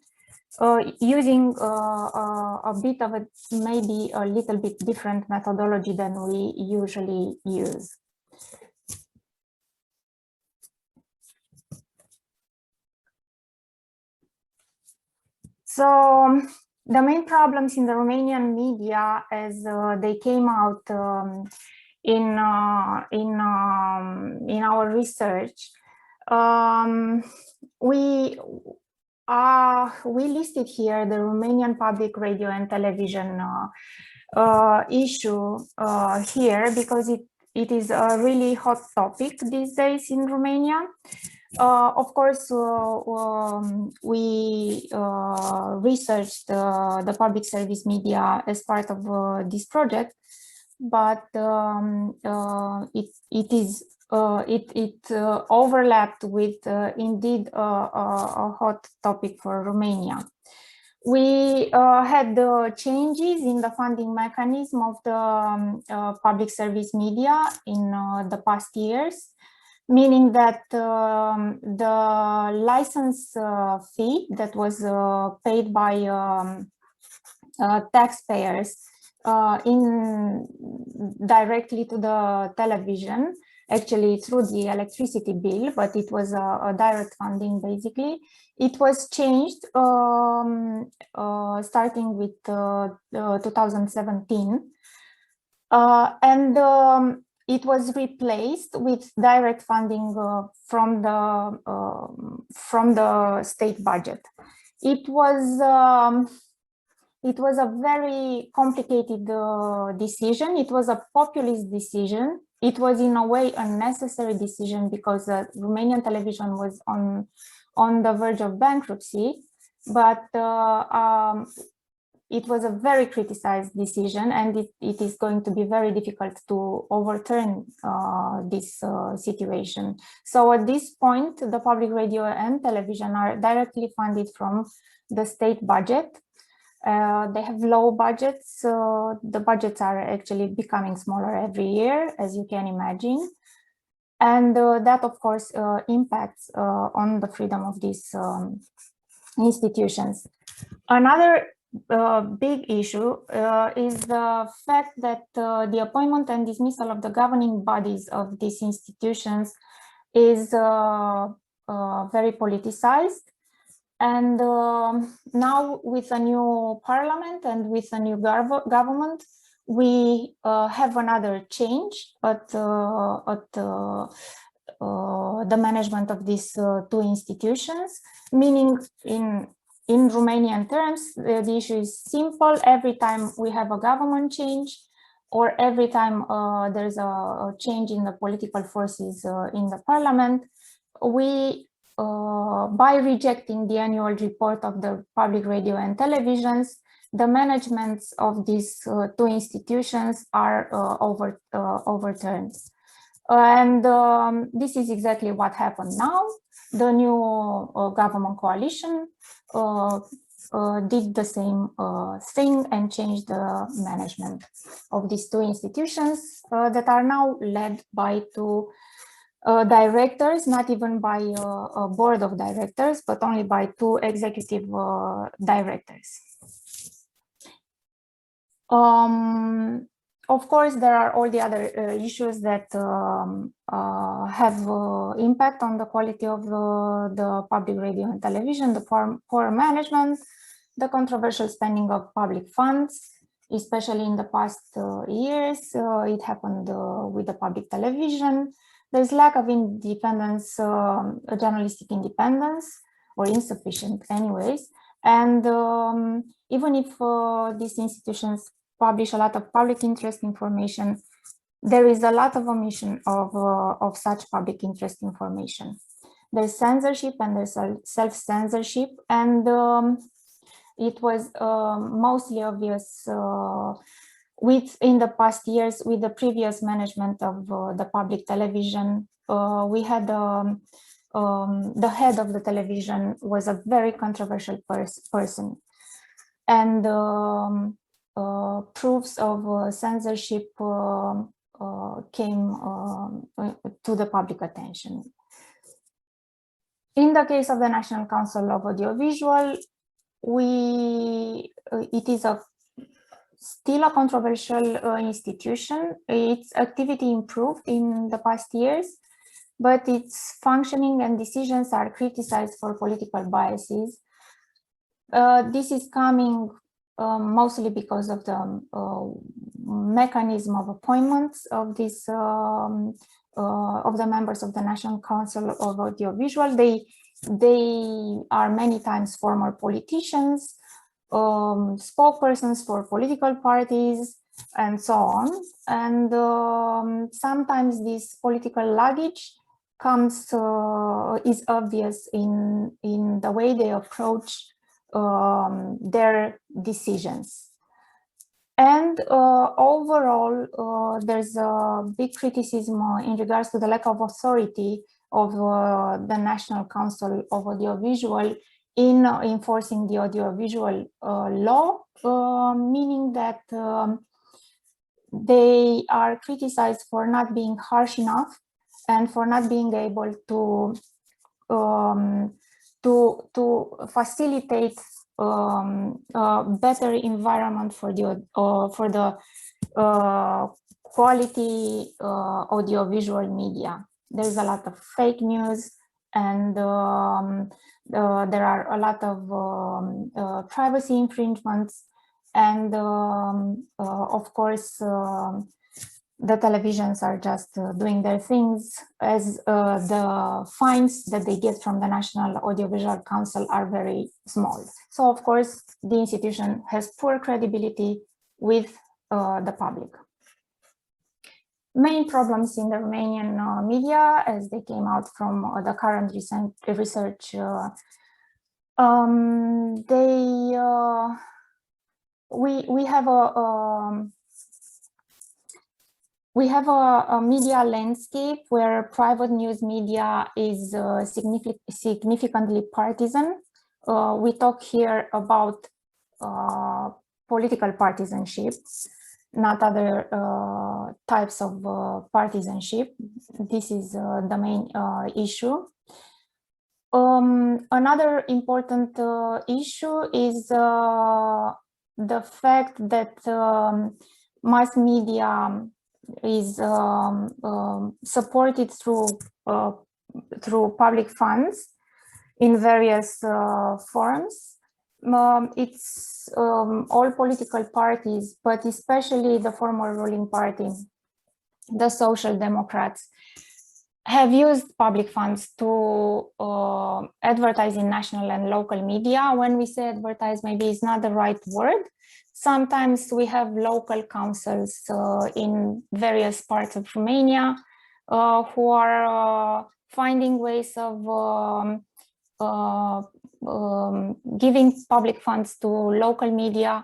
using a bit of a, maybe a little bit different methodology than we usually use. So the main problems in the Romanian media as they came out in our research. We listed here the Romanian public radio and television issue here because it is a really hot topic these days in Romania. Of course, we researched the public service media as part of this project, but it overlapped with indeed a hot topic for Romania. We had changes in the funding mechanism of the public service media in the past years, meaning that the license fee that was paid by taxpayers directly to the television, actually through the electricity bill, but it was a direct funding basically. It was changed starting with 2017, and it was replaced with direct funding from the state budget. It was a very complicated decision. It was a populist decision. It was in a way a necessary decision because Romanian television was on the verge of bankruptcy, but it was a very criticized decision, and it is going to be very difficult to overturn this situation. So at this point, the public radio and television are directly funded from the state budget. They have low budgets. The budgets are actually becoming smaller every year, as you can imagine. And that, of course, impacts on the freedom of these institutions. Another big issue is the fact that the appointment and dismissal of the governing bodies of these institutions is very politicized. And now with a new parliament and with a new government, we have another change at the management of these two institutions, meaning in Romanian terms, the issue is simple. Every time we have a government change, or every time there's a change in the political forces in the parliament, we by rejecting the annual report of the public radio and televisions, the managements of these two institutions are overturned. And this is exactly what happened now. The new government coalition did the same thing and changed the management of these two institutions that are now led by two directors, not even by a board of directors, but only by two executive directors. Of course, there are all the other issues that have impact on the quality of the public radio and television, the poor management, the controversial spending of public funds, especially in the past years. It happened with the public television. There's lack of independence, journalistic independence, or insufficient anyways. And even if these institutions publish a lot of public interest information, there is a lot of omission of such public interest information. There's censorship and there's self-censorship, and it was mostly obvious in the past years with the previous management of the public television. We had the head of the television was a very controversial person, and proofs of censorship came to the public attention. In the case of the National Council of Audiovisual, it is still a controversial institution. Its activity improved in the past years, but its functioning and decisions are criticized for political biases. This is coming mostly because of the mechanism of appointments of this of the members of the National Council of Audiovisual. They are many times former politicians, spokespersons for political parties, and so on. And sometimes this political luggage comes is obvious in the way they approach their decisions. And overall, there's a big criticism in regards to the lack of authority of the National Council of Audiovisual in enforcing the audiovisual law, meaning that they are criticized for not being harsh enough and for not being able to facilitate a better environment for the quality audiovisual media. There's a lot of fake news, and there are a lot of privacy infringements, and of course the televisions are just doing their things, as the fines that they get from the National Audiovisual Council are very small. So of course the institution has poor credibility with the public. Main problems in the Romanian media, as they came out from the current recent research, we have a media landscape where private news media is significantly partisan. We talk here about political partisanship, not other types of partisanship. This is the main issue. Another important issue is the fact that mass media is supported through public funds in various forums. It's all political parties, but especially the former ruling party, the Social Democrats, have used public funds to advertise in national and local media. When we say advertise, maybe it's not the right word. Sometimes we have local councils in various parts of Romania who are finding ways of giving public funds to local media,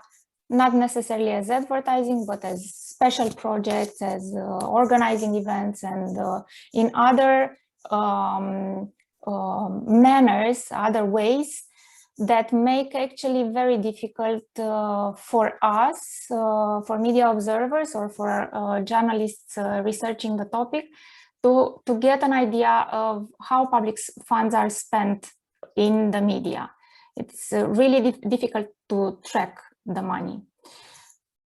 not necessarily as advertising, but as special projects, as organizing events, and in other manners, other ways that make actually very difficult for us, for media observers or for journalists researching the topic, to get an idea of how public funds are spent in the media. It's really difficult to track the money.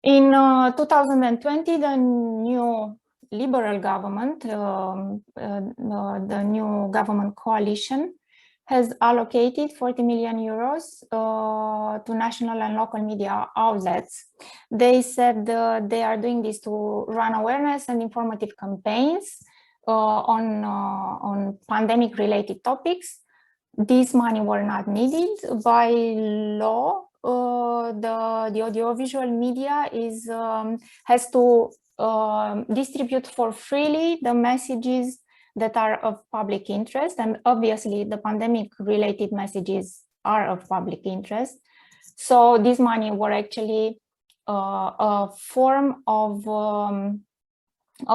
In 2020, the new liberal government, the new government coalition, has allocated 40 million euros to national and local media outlets. They said they are doing this to run awareness and informative campaigns on pandemic-related topics. These money were not needed. By law, the audiovisual media has to distribute for freely the messages that are of public interest, and obviously the pandemic-related messages are of public interest. So this money were actually a form of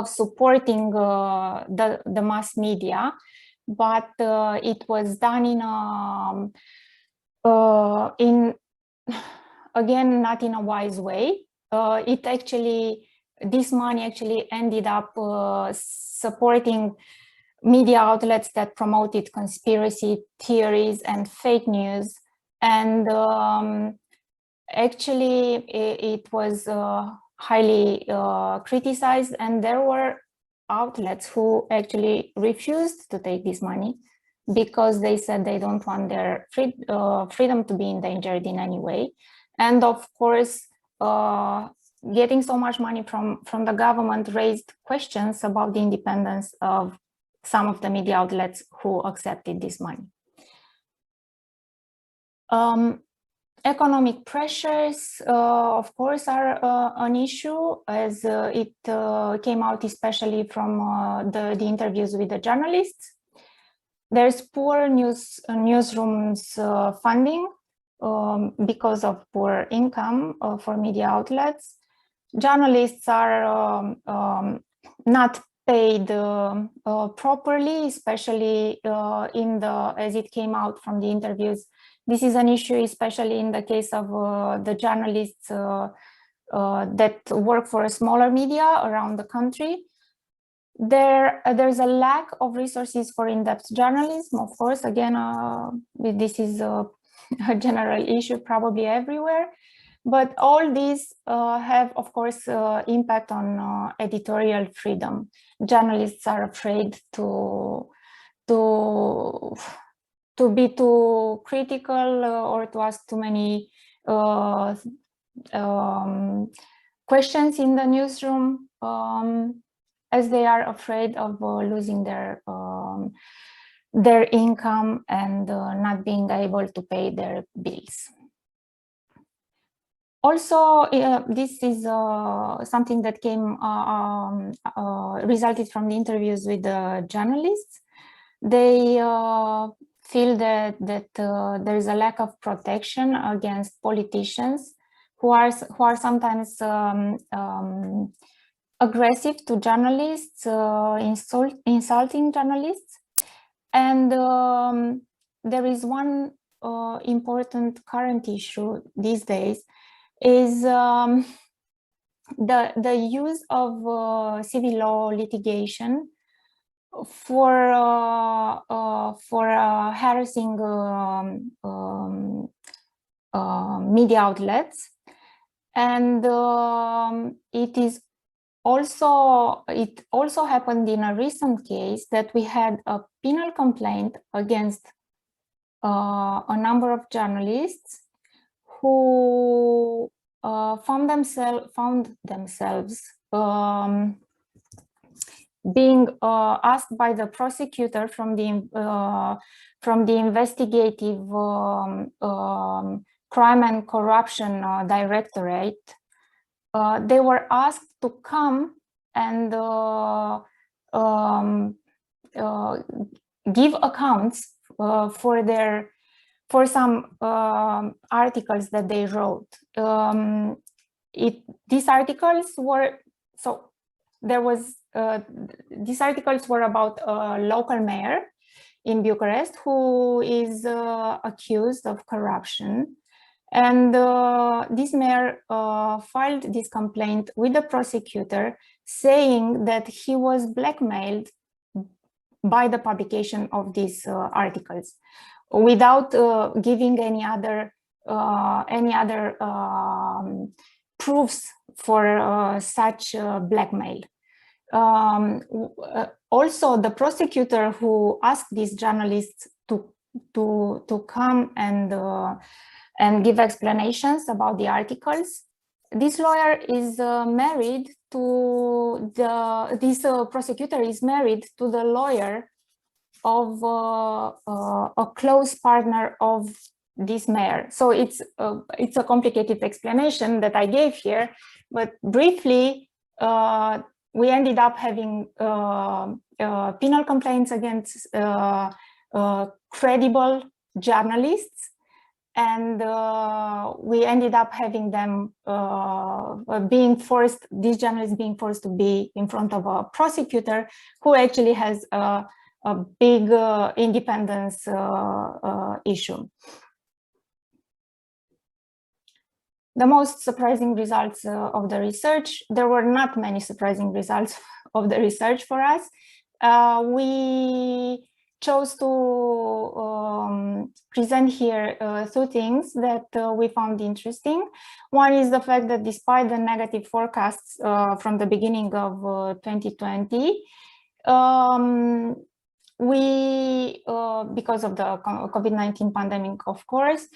supporting the mass media, but it was done again, not in a wise way. This money actually ended up supporting media outlets that promoted conspiracy theories and fake news, and actually it was highly criticized, and there were outlets who actually refused to take this money because they said they don't want their freedom to be endangered in any way. And of course, getting so much money from the government raised questions about the independence of some of the media outlets who accepted this money. Economic pressures, of course, are an issue, as it came out especially from the interviews with the journalists. There's poor newsrooms funding because of poor income for media outlets. Journalists are not paid properly, especially as it came out from the interviews. This is an issue, especially in the case of the journalists that work for a smaller media around the country. There's a lack of resources for in-depth journalism, of course. Again, this is a general issue probably everywhere. But all these have, of course, impact on editorial freedom. Journalists are afraid to be too critical or to ask too many questions in the newsroom, as they are afraid of losing their income and not being able to pay their bills. Also, this is something that resulted from the interviews with the journalists. They feel that there is a lack of protection against politicians who are sometimes aggressive to journalists, insulting journalists. And there is one important current issue these days, is the use of civil law litigation for harassing media outlets, and it also happened in a recent case that we had a penal complaint against a number of journalists who found themselves being asked by the prosecutor from the investigative crime and corruption directorate. They were asked to come and give accounts for some articles that they wrote. These articles were these articles were about a local mayor in Bucharest who is accused of corruption, and this mayor filed this complaint with the prosecutor, saying that he was blackmailed by the publication of these articles, without giving any other proofs for such blackmail. Also, the prosecutor who asked these journalists to come and give explanations about the articles, this lawyer is married to this prosecutor is married to the lawyer of a close partner of this mayor. So it's a complicated explanation that I gave here, but briefly, we ended up having penal complaints against credible journalists, and we ended up having them these journalists being forced to be in front of a prosecutor who actually has a big independence issue. The most surprising results of the research, there were not many surprising results of the research for us. We chose to present here two things that we found interesting. One is the fact that despite the negative forecasts from the beginning of 2020, we, because of the COVID-19 pandemic, of course,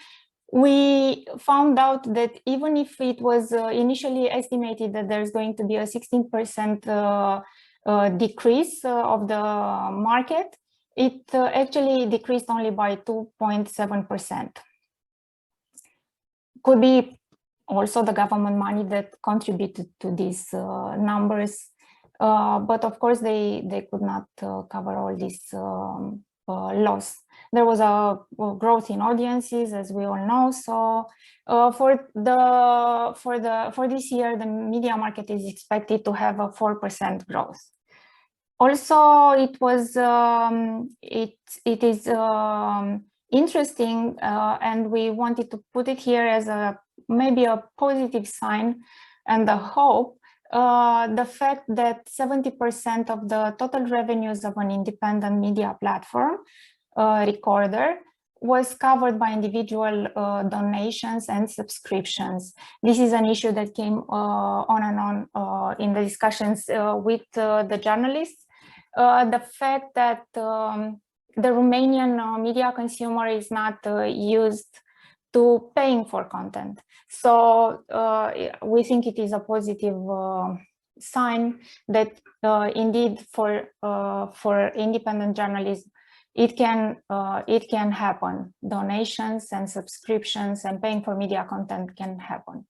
we found out that even if it was initially estimated that there's going to be a 16% decrease of the market, it actually decreased only by 2.7%. Could be also the government money that contributed to these numbers, but of course they could not cover all this loss. There was a growth in audiences, as we all know. So for this year, the media market is expected to have a 4% growth. Also, it was it is interesting, and we wanted to put it here as maybe a positive sign and a hope. The fact that 70% of the total revenues of an independent media platform recorder was covered by individual donations and subscriptions. This is an issue that came on and on in the discussions with the journalists. The fact that the Romanian media consumer is not used to paying for content. So we think it is a positive sign that indeed for independent journalism, it can happen. Donations and subscriptions and paying for media content can happen.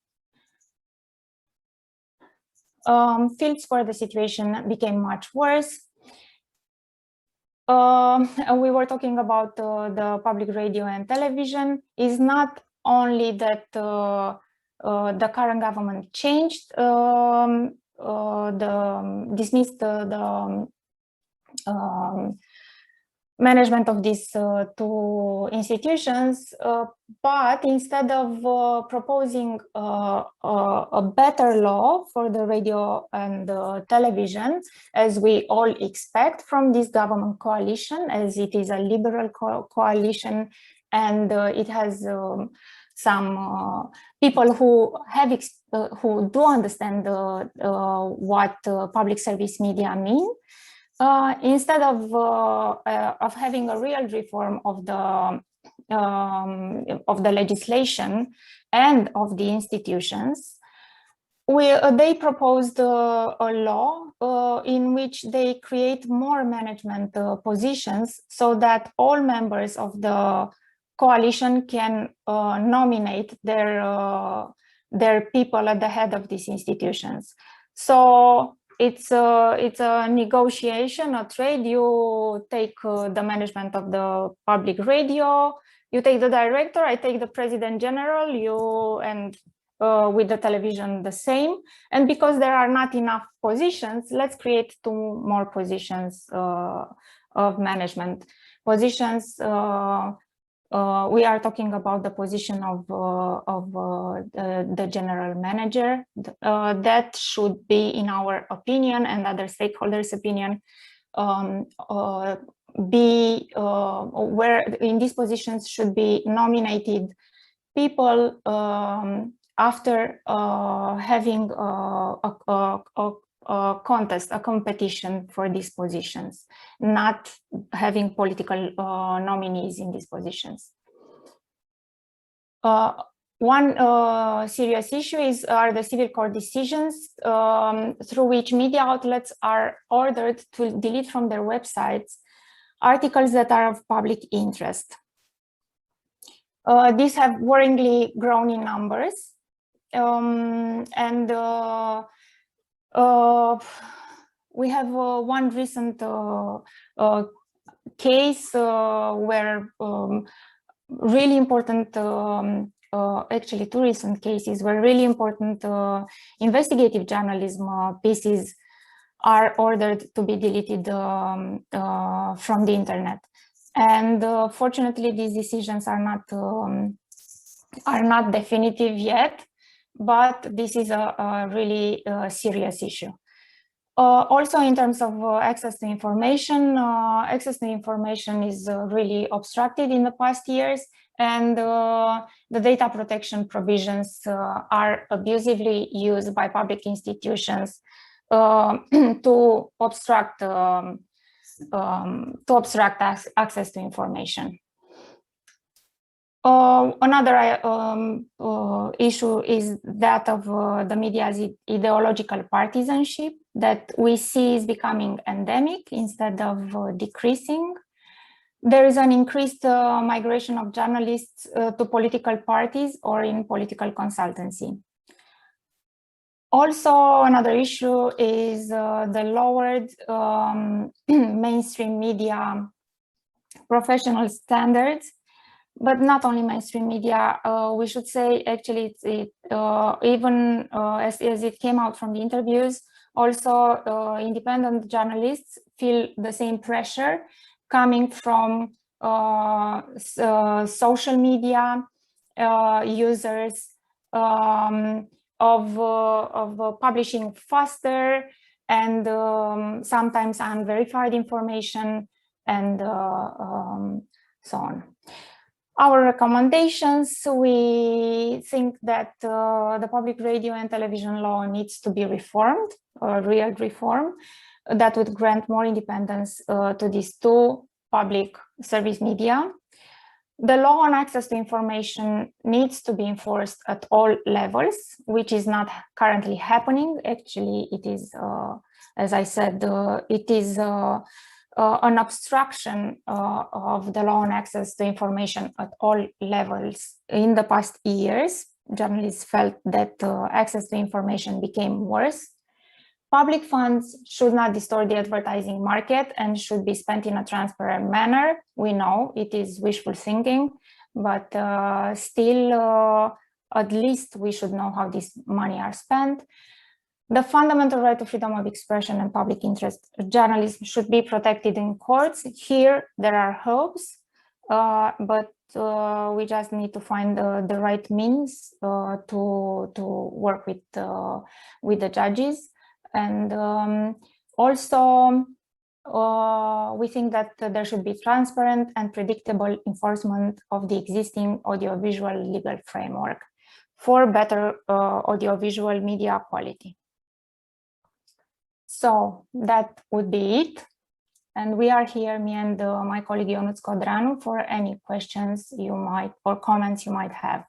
Fields where the situation became much worse. We were talking about the public radio and television. Is not only that the current government changed, dismissed the management of these two institutions, but instead of proposing a better law for the radio and television, as we all expect from this government coalition, as it is a liberal coalition, and it has some people who have who do understand what public service media mean. Instead of having a real reform of the legislation and of the institutions, they proposed a law in which they create more management positions so that all members of the coalition can nominate their people at the head of these institutions. So it's a negotiation, a trade. You take the management of the public radio, you take the director, I take the president general, and with the television the same. And because there are not enough positions, let's create 2 more positions of management positions. We are talking about the position of the general manager. That should be, in our opinion and other stakeholders' opinion, where in these positions should be nominated people after having a contest, a competition for these positions, not having political nominees in these positions. One serious issue are the civil court decisions through which media outlets are ordered to delete from their websites articles that are of public interest. These have worryingly grown in numbers, and we have one recent case where really important, actually 2 recent cases where really important investigative journalism pieces are ordered to be deleted from the internet. And fortunately, these decisions are not definitive yet, but this is a really serious issue. Also, in terms of access to information is really obstructed in the past years, and the data protection provisions are abusively used by public institutions to obstruct access to information. Another issue is that of the media's ideological partisanship that we see is becoming endemic instead of decreasing. There is an increased migration of journalists to political parties or in political consultancy. Also, another issue is the lowered mainstream media professional standards, but not only mainstream media. We should say, actually, even as it came out from the interviews, also independent journalists feel the same pressure coming from social media users, of publishing faster and sometimes unverified information, and so on. Our recommendations, we think that the public radio and television law needs to be reformed, a real reform that would grant more independence to these two public service media. The law on access to information needs to be enforced at all levels, which is not currently happening. Actually, it is, as I said, it is an obstruction of the law on access to information at all levels. In the past years, journalists felt that access to information became worse. Public funds should not distort the advertising market and should be spent in a transparent manner. We know it is wishful thinking, but still, at least we should know how this money are spent. The fundamental right to freedom of expression and public interest journalism should be protected in courts. Here, there are hopes, but we just need to find the right means to work with the judges. And also, we think that there should be transparent and predictable enforcement of the existing audiovisual legal framework for better audiovisual media quality. So that would be it. And we are here, me and my colleague Ionuț Codranu, for any questions you might or comments you might have.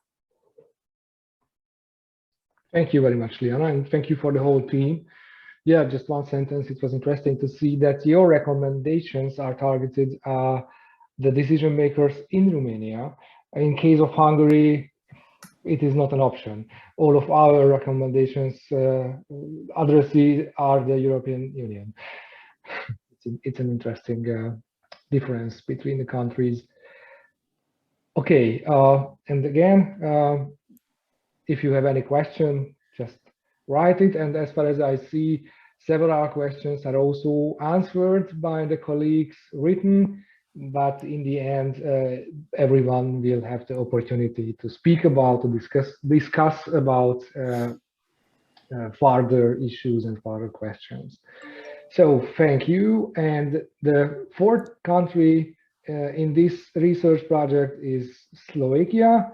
Thank you very much, Liana, and thank you for the whole team. Yeah, just one sentence. It was interesting to see that your recommendations are targeted the decision makers in Romania. In case of Hungary, it is not an option. All of our recommendations addressees are the European Union. It's an interesting difference between the countries. Okay, and again, if you have any question, just write it. And as far as I see, several questions are also answered by the colleagues written, but in the end, everyone will have the opportunity to speak about, to discuss about further issues and further questions. So thank you. And the fourth country in this research project is Slovakia,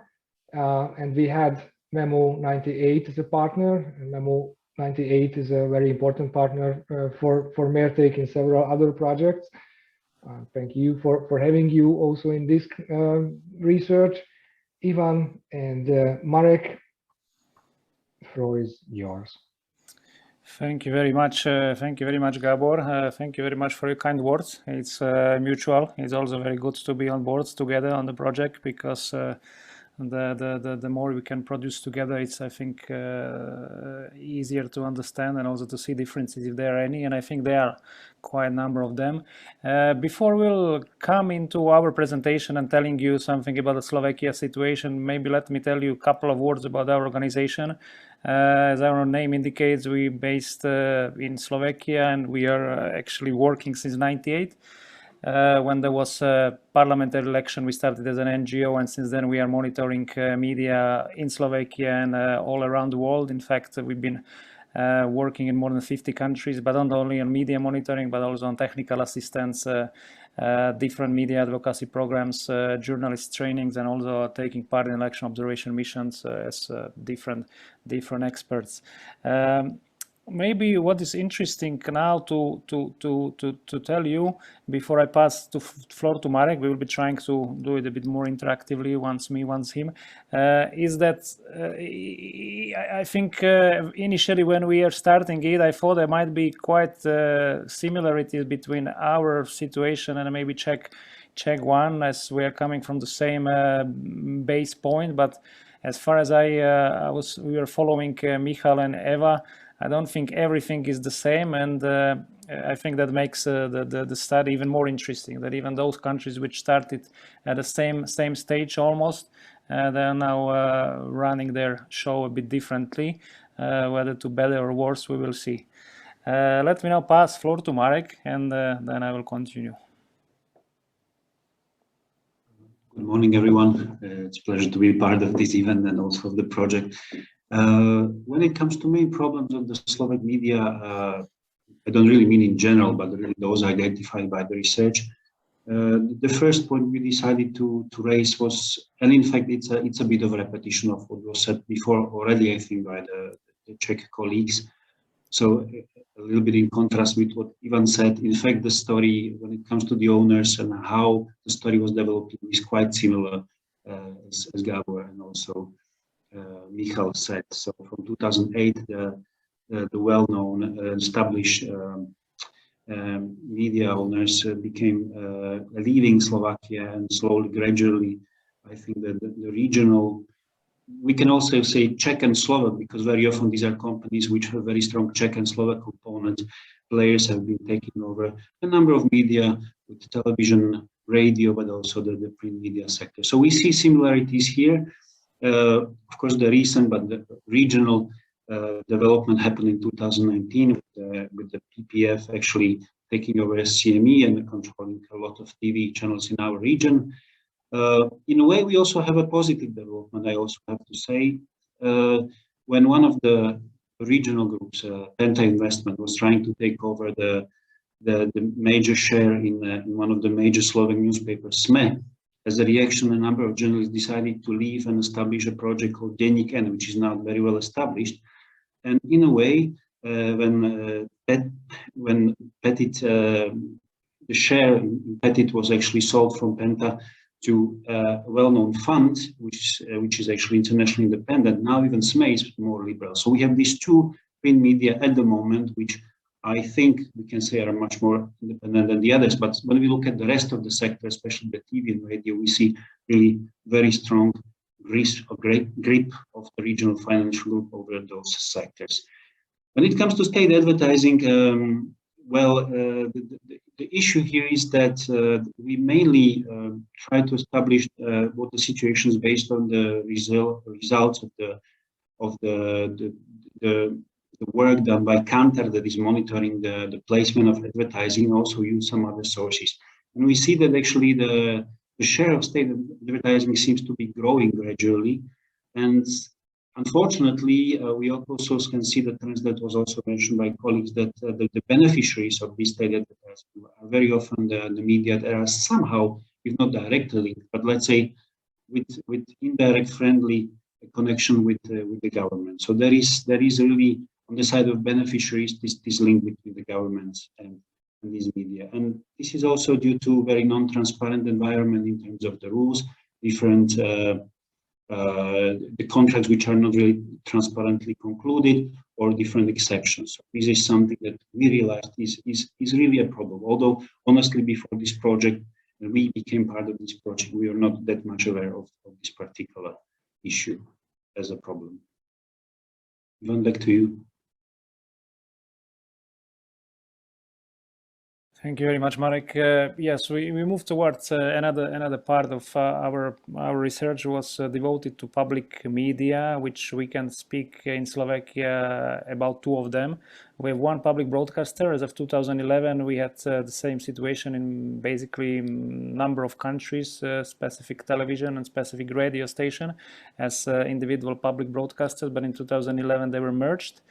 and we had Memo 98 as a partner. And Memo 98 is a very important partner for Mertek in several other projects. Thank you for having you also in this research. Ivan and Marek, the floor is yours. Thank you very much. Thank you very much, Gabor. Thank you very much for your kind words. It's mutual. It's also very good to be on board together on the project, because the more we can produce together, it's, I think, easier to understand and also to see differences if there are any, and I think there are quite a number of them. Before we'll come into our presentation and telling you something about the Slovakia situation, maybe let me tell you a couple of words about our organization. As our name indicates, we're based in Slovakia, and we are actually working since '98. When there was a parliamentary election, we started as an NGO, and since then we are monitoring media in Slovakia and all around the world. In fact, we've been working in more than 50 countries, but not only on media monitoring, but also on technical assistance, different media advocacy programs, journalist trainings, and also taking part in election observation missions as different experts. maybe what is interesting now to tell you before I pass the floor to Marek, we will be trying to do it a bit more interactively, once me, once him, is that I think initially when we are starting it, I thought there might be quite similarities between our situation and maybe Czech one, as we are coming from the same base point. But as far as we were following Michal and Eva, I don't think everything is the same, and I think that makes the study even more interesting. That even those countries which started at the same stage almost, they are now running their show a bit differently. Whether to better or worse, we will see. Let me now pass floor to Marek, and then I will continue. Good morning, everyone. It's a pleasure to be part of this event and also of the project. When it comes to main problems of the Slovak media, I don't really mean in general, but really those identified by the research. The first point we decided to raise was, and in fact, it's a bit of a repetition of what was said before already, I think, by the Czech colleagues. So a little bit in contrast with what Ivan said, in fact, the story, when it comes to the owners and how the story was developed, is quite similar, as Gabor and also Michal said. So from 2008, the well-known established media owners became leaving Slovakia, and slowly, gradually, I think that the regional, we can also say Czech and Slovak, because very often these are companies which have very strong Czech and Slovak components. Players have been taking over a number of media, with television, radio, but also the print media sector. So we see similarities here. Of course, the recent but the regional development happened in 2019 with the PPF actually taking over as CME and controlling a lot of TV channels in our region. In a way, we also have a positive development, I also have to say. When one of the regional groups, Penta Investment, was trying to take over the major share in one of the major Slovak newspapers, SME, as a reaction, a number of journalists decided to leave and establish a project called Deník N, which is now very well established. And in a way, when Petit, the share in Petit was actually sold from Penta to a well-known fund, which is actually internationally independent. Now even SME is more liberal. So we have these two print media at the moment, which I think we can say are much more independent than the others. But when we look at the rest of the sector, especially the TV and radio, we see really very strong grip of the regional financial group over those sectors. When it comes to state advertising, the issue here is that we mainly try to establish what the situation is based on the results of the work done by Kantar, that is monitoring the placement of advertising, also use some other sources. And we see that actually the share of state advertising seems to be growing gradually. And unfortunately, we also can see the trends that was also mentioned by colleagues, that the beneficiaries of this state advertising are very often the media that are somehow, if not directly linked, but let's say with indirect friendly connection with the government. So there is really, on the side of beneficiaries, this link between the governments and these media. And this is also due to very non-transparent environment in terms of the rules, different the contracts which are not really transparently concluded, or different exceptions. So this is something that we realized is really a problem. Although honestly, before this project, when we became part of this project, we were not that much aware of this particular issue as a problem. Ivan, back to you. Thank you very much, Marek. Yes, we moved towards another part of our research was devoted to public media, which we can speak in Slovakia about two of them. We have one public broadcaster. As of 2011, we had the same situation in basically number of countries, specific television and specific radio station as individual public broadcasters, but in 2011 they were merged.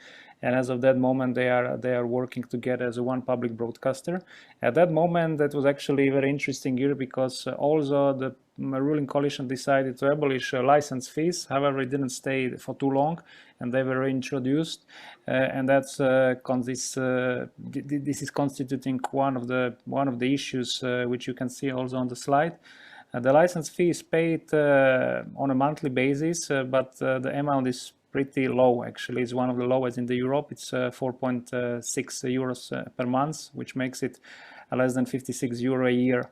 and as of that moment they are working together as one public broadcaster. At that moment, that was actually a very interesting year, because also the ruling coalition decided to abolish license fees. However, it didn't stay for too long, and they were reintroduced, and that's this is constituting one of the issues which you can see also on the slide. The license fee is paid on a monthly basis, but the amount is pretty low. Actually, it's one of the lowest in the Europe. It's 4.6 euros per month, which makes it less than 56 euro a year.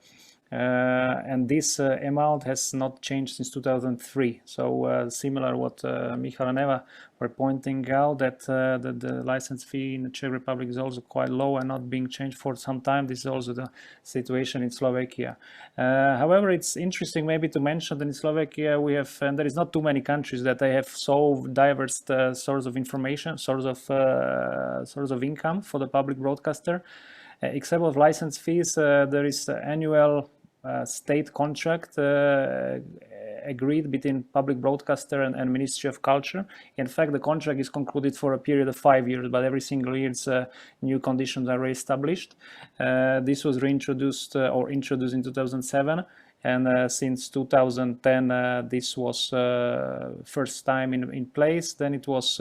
And this amount has not changed since 2003. So similar what Michal and Eva were pointing out, that the license fee in the Czech Republic is also quite low and not being changed for some time. This is also the situation in Slovakia. However, it's interesting maybe to mention that in Slovakia we have, and there is not too many countries that they have so diverse source of information, source of income for the public broadcaster. Except of license fees, there is annual state contract agreed between public broadcaster and Ministry of Culture. In fact, the contract is concluded for a period of 5 years, but every single year new conditions are re-established. This was reintroduced or introduced in 2007. And since 2010, this was first time in place. Then it was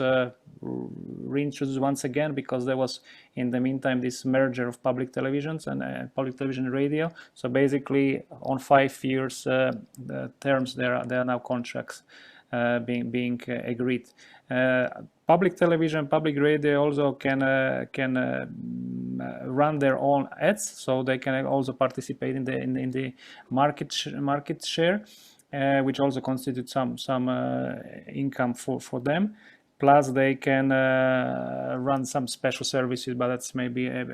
reintroduced once again, because there was in the meantime this merger of public televisions and public television and radio. So basically, on 5 years the terms, there are now contracts being agreed. Public television, public radio also can run their own ads, so they can also participate in the market share, which also constitutes some income for them. Plus, they can run some special services, but that's maybe a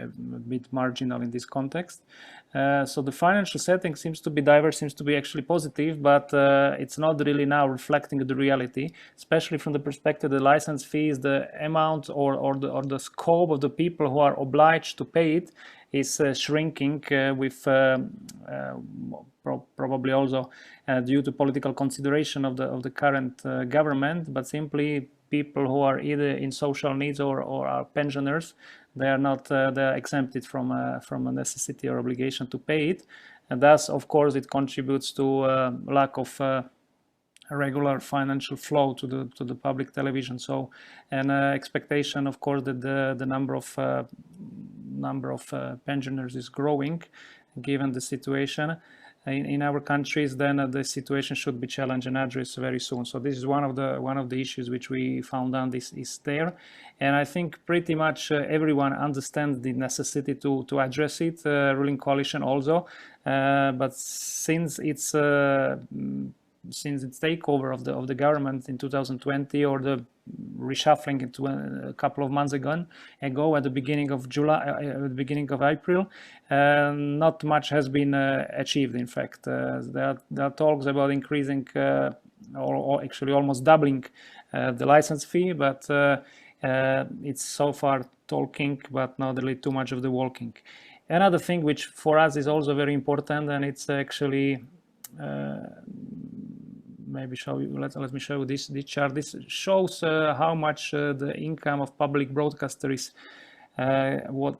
bit marginal in this context. So the financial setting seems to be diverse, seems to be actually positive, but it's not really now reflecting the reality, especially from the perspective of the license fees. The amount or the scope of the people who are obliged to pay it is shrinking with probably also due to political consideration of the current government, but simply people who are either in social needs or are pensioners. They are not they're exempted from a necessity or obligation to pay it, and thus, of course, it contributes to lack of regular financial flow to the public television. So, an expectation, of course, that the number of pensioners is growing, given the situation in our countries. Then the situation should be challenged and addressed very soon. So this is one of the issues which we found out is there, and I think pretty much everyone understands the necessity to address it. Ruling coalition also, but since its takeover of the government in 2020, or the reshuffling into a couple of months ago at the beginning of April, not much has been achieved. In fact, there are talks about increasing or actually almost doubling the license fee, but it's so far talking, but not really too much of the walking. Another thing which for us is also very important, and it's actually maybe show you. Let me show you this chart. This shows how much the income of public broadcaster is, what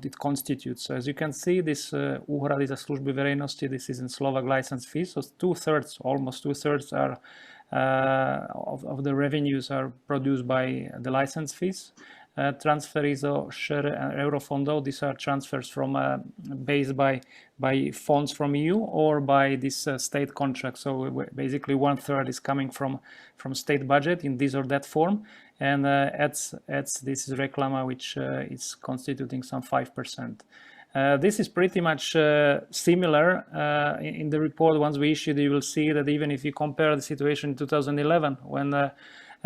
it constitutes. So as you can see, this úhrady za služby verejnosti, this is in Slovak license fees. So almost two thirds are of the revenues are produced by the license fees. Transfery zo share eurofondov, these are transfers from based by funds from EU or by this state contract. So basically 1/3 is coming from state budget in this or that form, and ads this is reklama, which is constituting some 5%. This is pretty much similar in the report. Once we issued, you will see that even if you compare the situation in 2011, when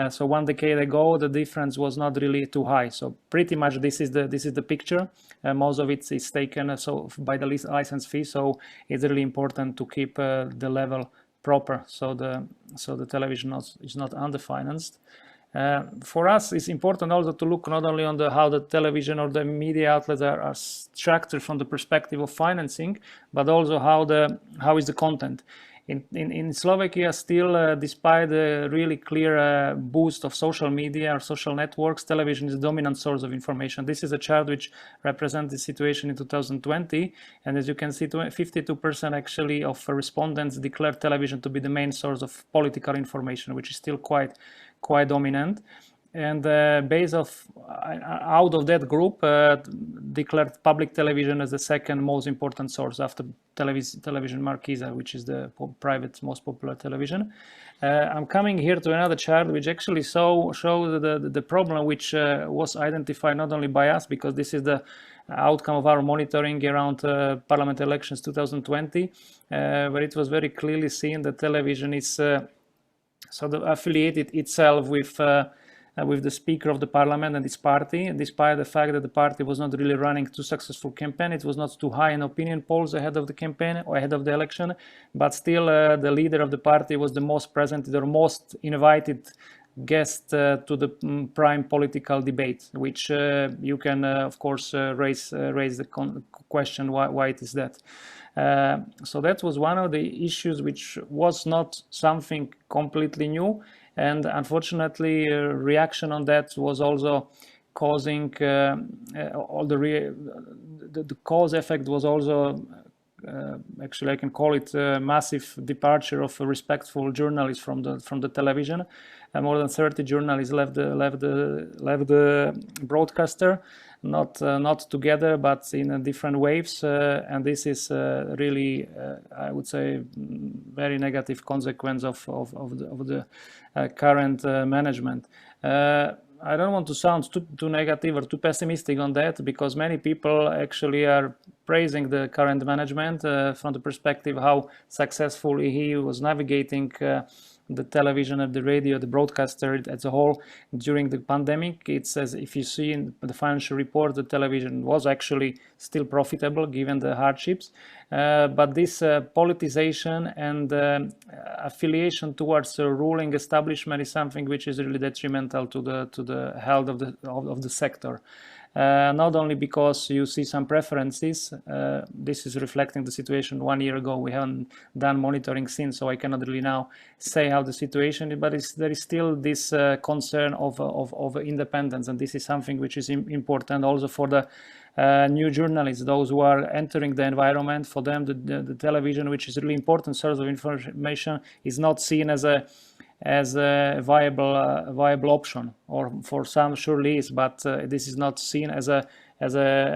so 1 decade ago, the difference was not really too high. So pretty much this is the picture. Most of it is taken so by the license fee. So it's really important to keep the level proper. So the television is not underfinanced. For us, it's important also to look not only on how the television or the media outlets are structured from the perspective of financing, but also how is the content. In Slovakia, still, despite the really clear boost of social media or social networks, television is the dominant source of information. This is a chart which represents the situation in 2020, and as you can see, 52% actually of respondents declared television to be the main source of political information, which is still quite dominant. And out of that group, declared public television as the second most important source after television Markisa, which is the private most popular television. I'm coming here to another chart which actually shows the problem which was identified not only by us, because this is the outcome of our monitoring around parliament elections 2020, where it was very clearly seen that television is sort of affiliated itself with the Speaker of the Parliament and his party, despite the fact that the party was not really running too successful campaign. It was not too high in opinion polls ahead of the campaign or ahead of the election, but still the leader of the party was the most presented or most invited guest to the prime political debate, which you can of course raise the question why it is that. So that was one of the issues which was not something completely new. And unfortunately, reaction on that was also causing all the cause effect was also actually I can call it a massive departure of respectful journalists from the television. More than 30 journalists left the broadcaster, not together but in different waves, and this is really I would say very negative consequence of the current management. I don't want to sound too negative or too pessimistic on that, because many people actually are praising the current management from the perspective how successfully he was navigating the television and the radio, the broadcaster as a whole during the pandemic. It says, if you see in the financial report, the television was actually still profitable given the hardships. But this politicization and affiliation towards the ruling establishment is something which is really detrimental to the health of the sector. Not only because you see some preferences, this is reflecting the situation 1 year ago. We haven't done monitoring since, so I cannot really now say how the situation is, but there is still this concern of independence, and this is something which is important also for the new journalists, those who are entering the environment. For them, the television, which is a really important source of information, is not seen as a viable option, or for some surely is, but this is not seen as a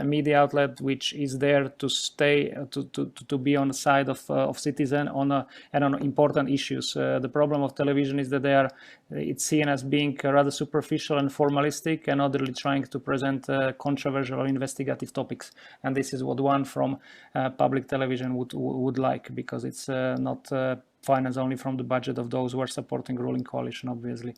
media outlet which is there to stay to be on the side of citizen and on important issues. The problem of television is that it's seen as being rather superficial and formalistic, and not really trying to present controversial or investigative topics. And this is what one from public television would like, because it's not financed only from the budget of those who are supporting ruling coalition, obviously.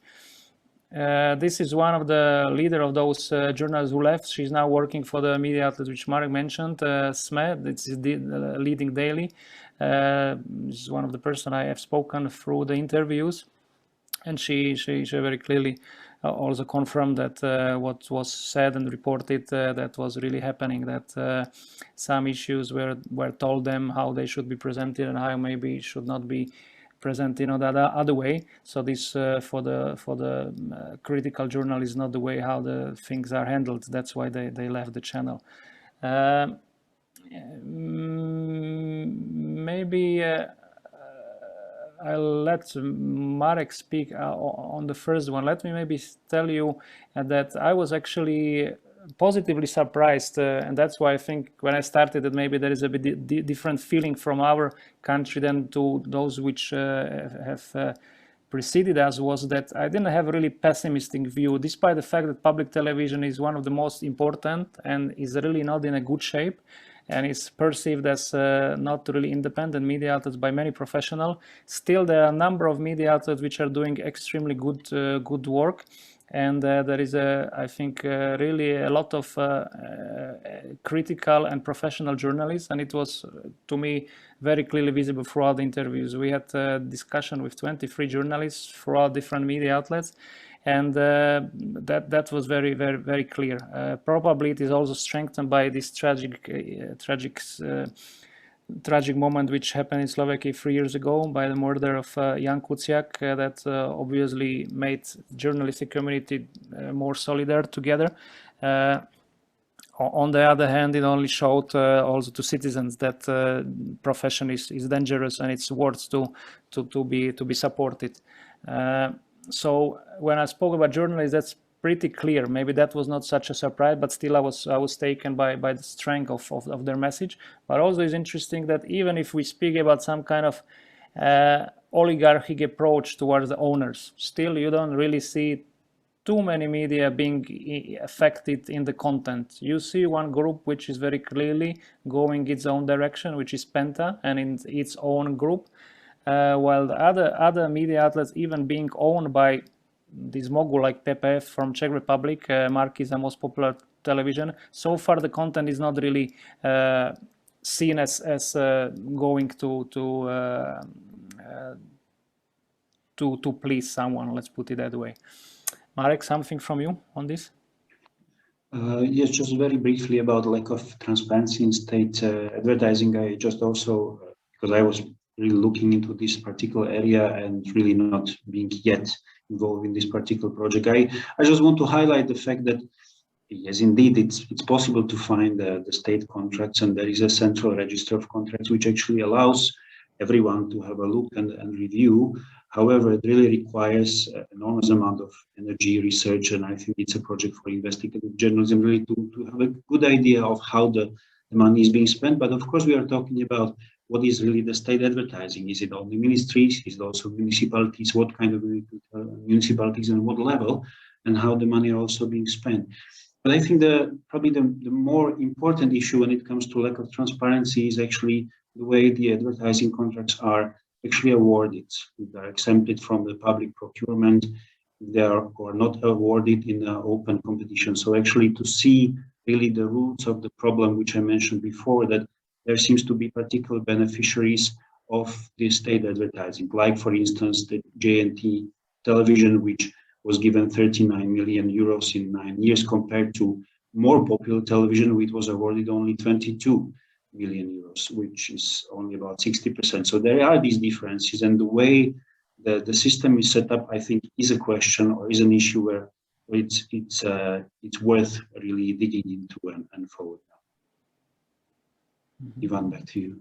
This is one of the leader of those journalists who left. She's now working for the media outlet which Marek mentioned, SME. This is the leading daily. This is one of the person I have spoken through the interviews, and she very clearly also confirmed that what was said and reported that was really happening, that some issues were told them how they should be presented and how maybe it should not be presented in the other way. So this for the critical journal is not the way how the things are handled. That's why they left the channel. Maybe I'll let Marek speak on the first one. Let me maybe tell you that I was actually positively surprised, and that's why I think when I started that maybe there is a bit different feeling from our country than to those which have preceded us, was that I didn't have a really pessimistic view, despite the fact that public television is one of the most important and is really not in a good shape, and is perceived as not really independent media outlets by many professionals. Still, there are a number of media outlets which are doing extremely good work, and there is I think really a lot of critical and professional journalists, and it was to me very clearly visible throughout the interviews. We had a discussion with 23 journalists throughout different media outlets, and that was very clear. Probably it is also strengthened by this tragic moment which happened in Slovakia 3 years ago by the murder of Jan Kuciak, that obviously made journalistic community more solidar together. On the other hand, it only showed also to citizens that profession is dangerous and it's worth to be supported. So when I spoke about journalists, that's pretty clear. Maybe that was not such a surprise, but still I was taken by the strength of their message. But also it's interesting that even if we speak about some kind of oligarchic approach towards the owners, still you don't really see too many media being affected in the content. You see one group which is very clearly going its own direction, which is Penta, and in its own group, while the other media outlets even being owned by this mogul like PPF from Czech Republic, Mark is the most popular television. So far the content is not really seen as going to please someone, let's put it that way. Marek, something from you on this? Yes, just very briefly about lack of transparency in state advertising. I just also, because I was really looking into this particular area and really not being yet involved in this particular project, I just want to highlight the fact that, yes, indeed, it's possible to find the state contracts, and there is a central register of contracts which actually allows everyone to have a look and review. However, it really requires an enormous amount of energy, research, and I think it's a project for investigative journalism really to have a good idea of how the money is being spent. But of course, we are talking about what is really the state advertising. Is it only ministries? Is it also municipalities? What kind of municipalities and what level? And how the money are also being spent. But I think probably the more important issue when it comes to lack of transparency is actually the way the advertising contracts are actually awarded. If they are exempted from the public procurement, they are or not awarded in open competition. So actually to see really the roots of the problem, which I mentioned before, that there seems to be particular beneficiaries of the state advertising, like for instance the JNT television, which was given 39 million euros in 9 years, compared to more popular television, which was awarded only 22 million euros, which is only about 60%. So there are these differences, and the way the system is set up, I think, is a question or is an issue where it's worth really digging into and forward. Ivan, back to you.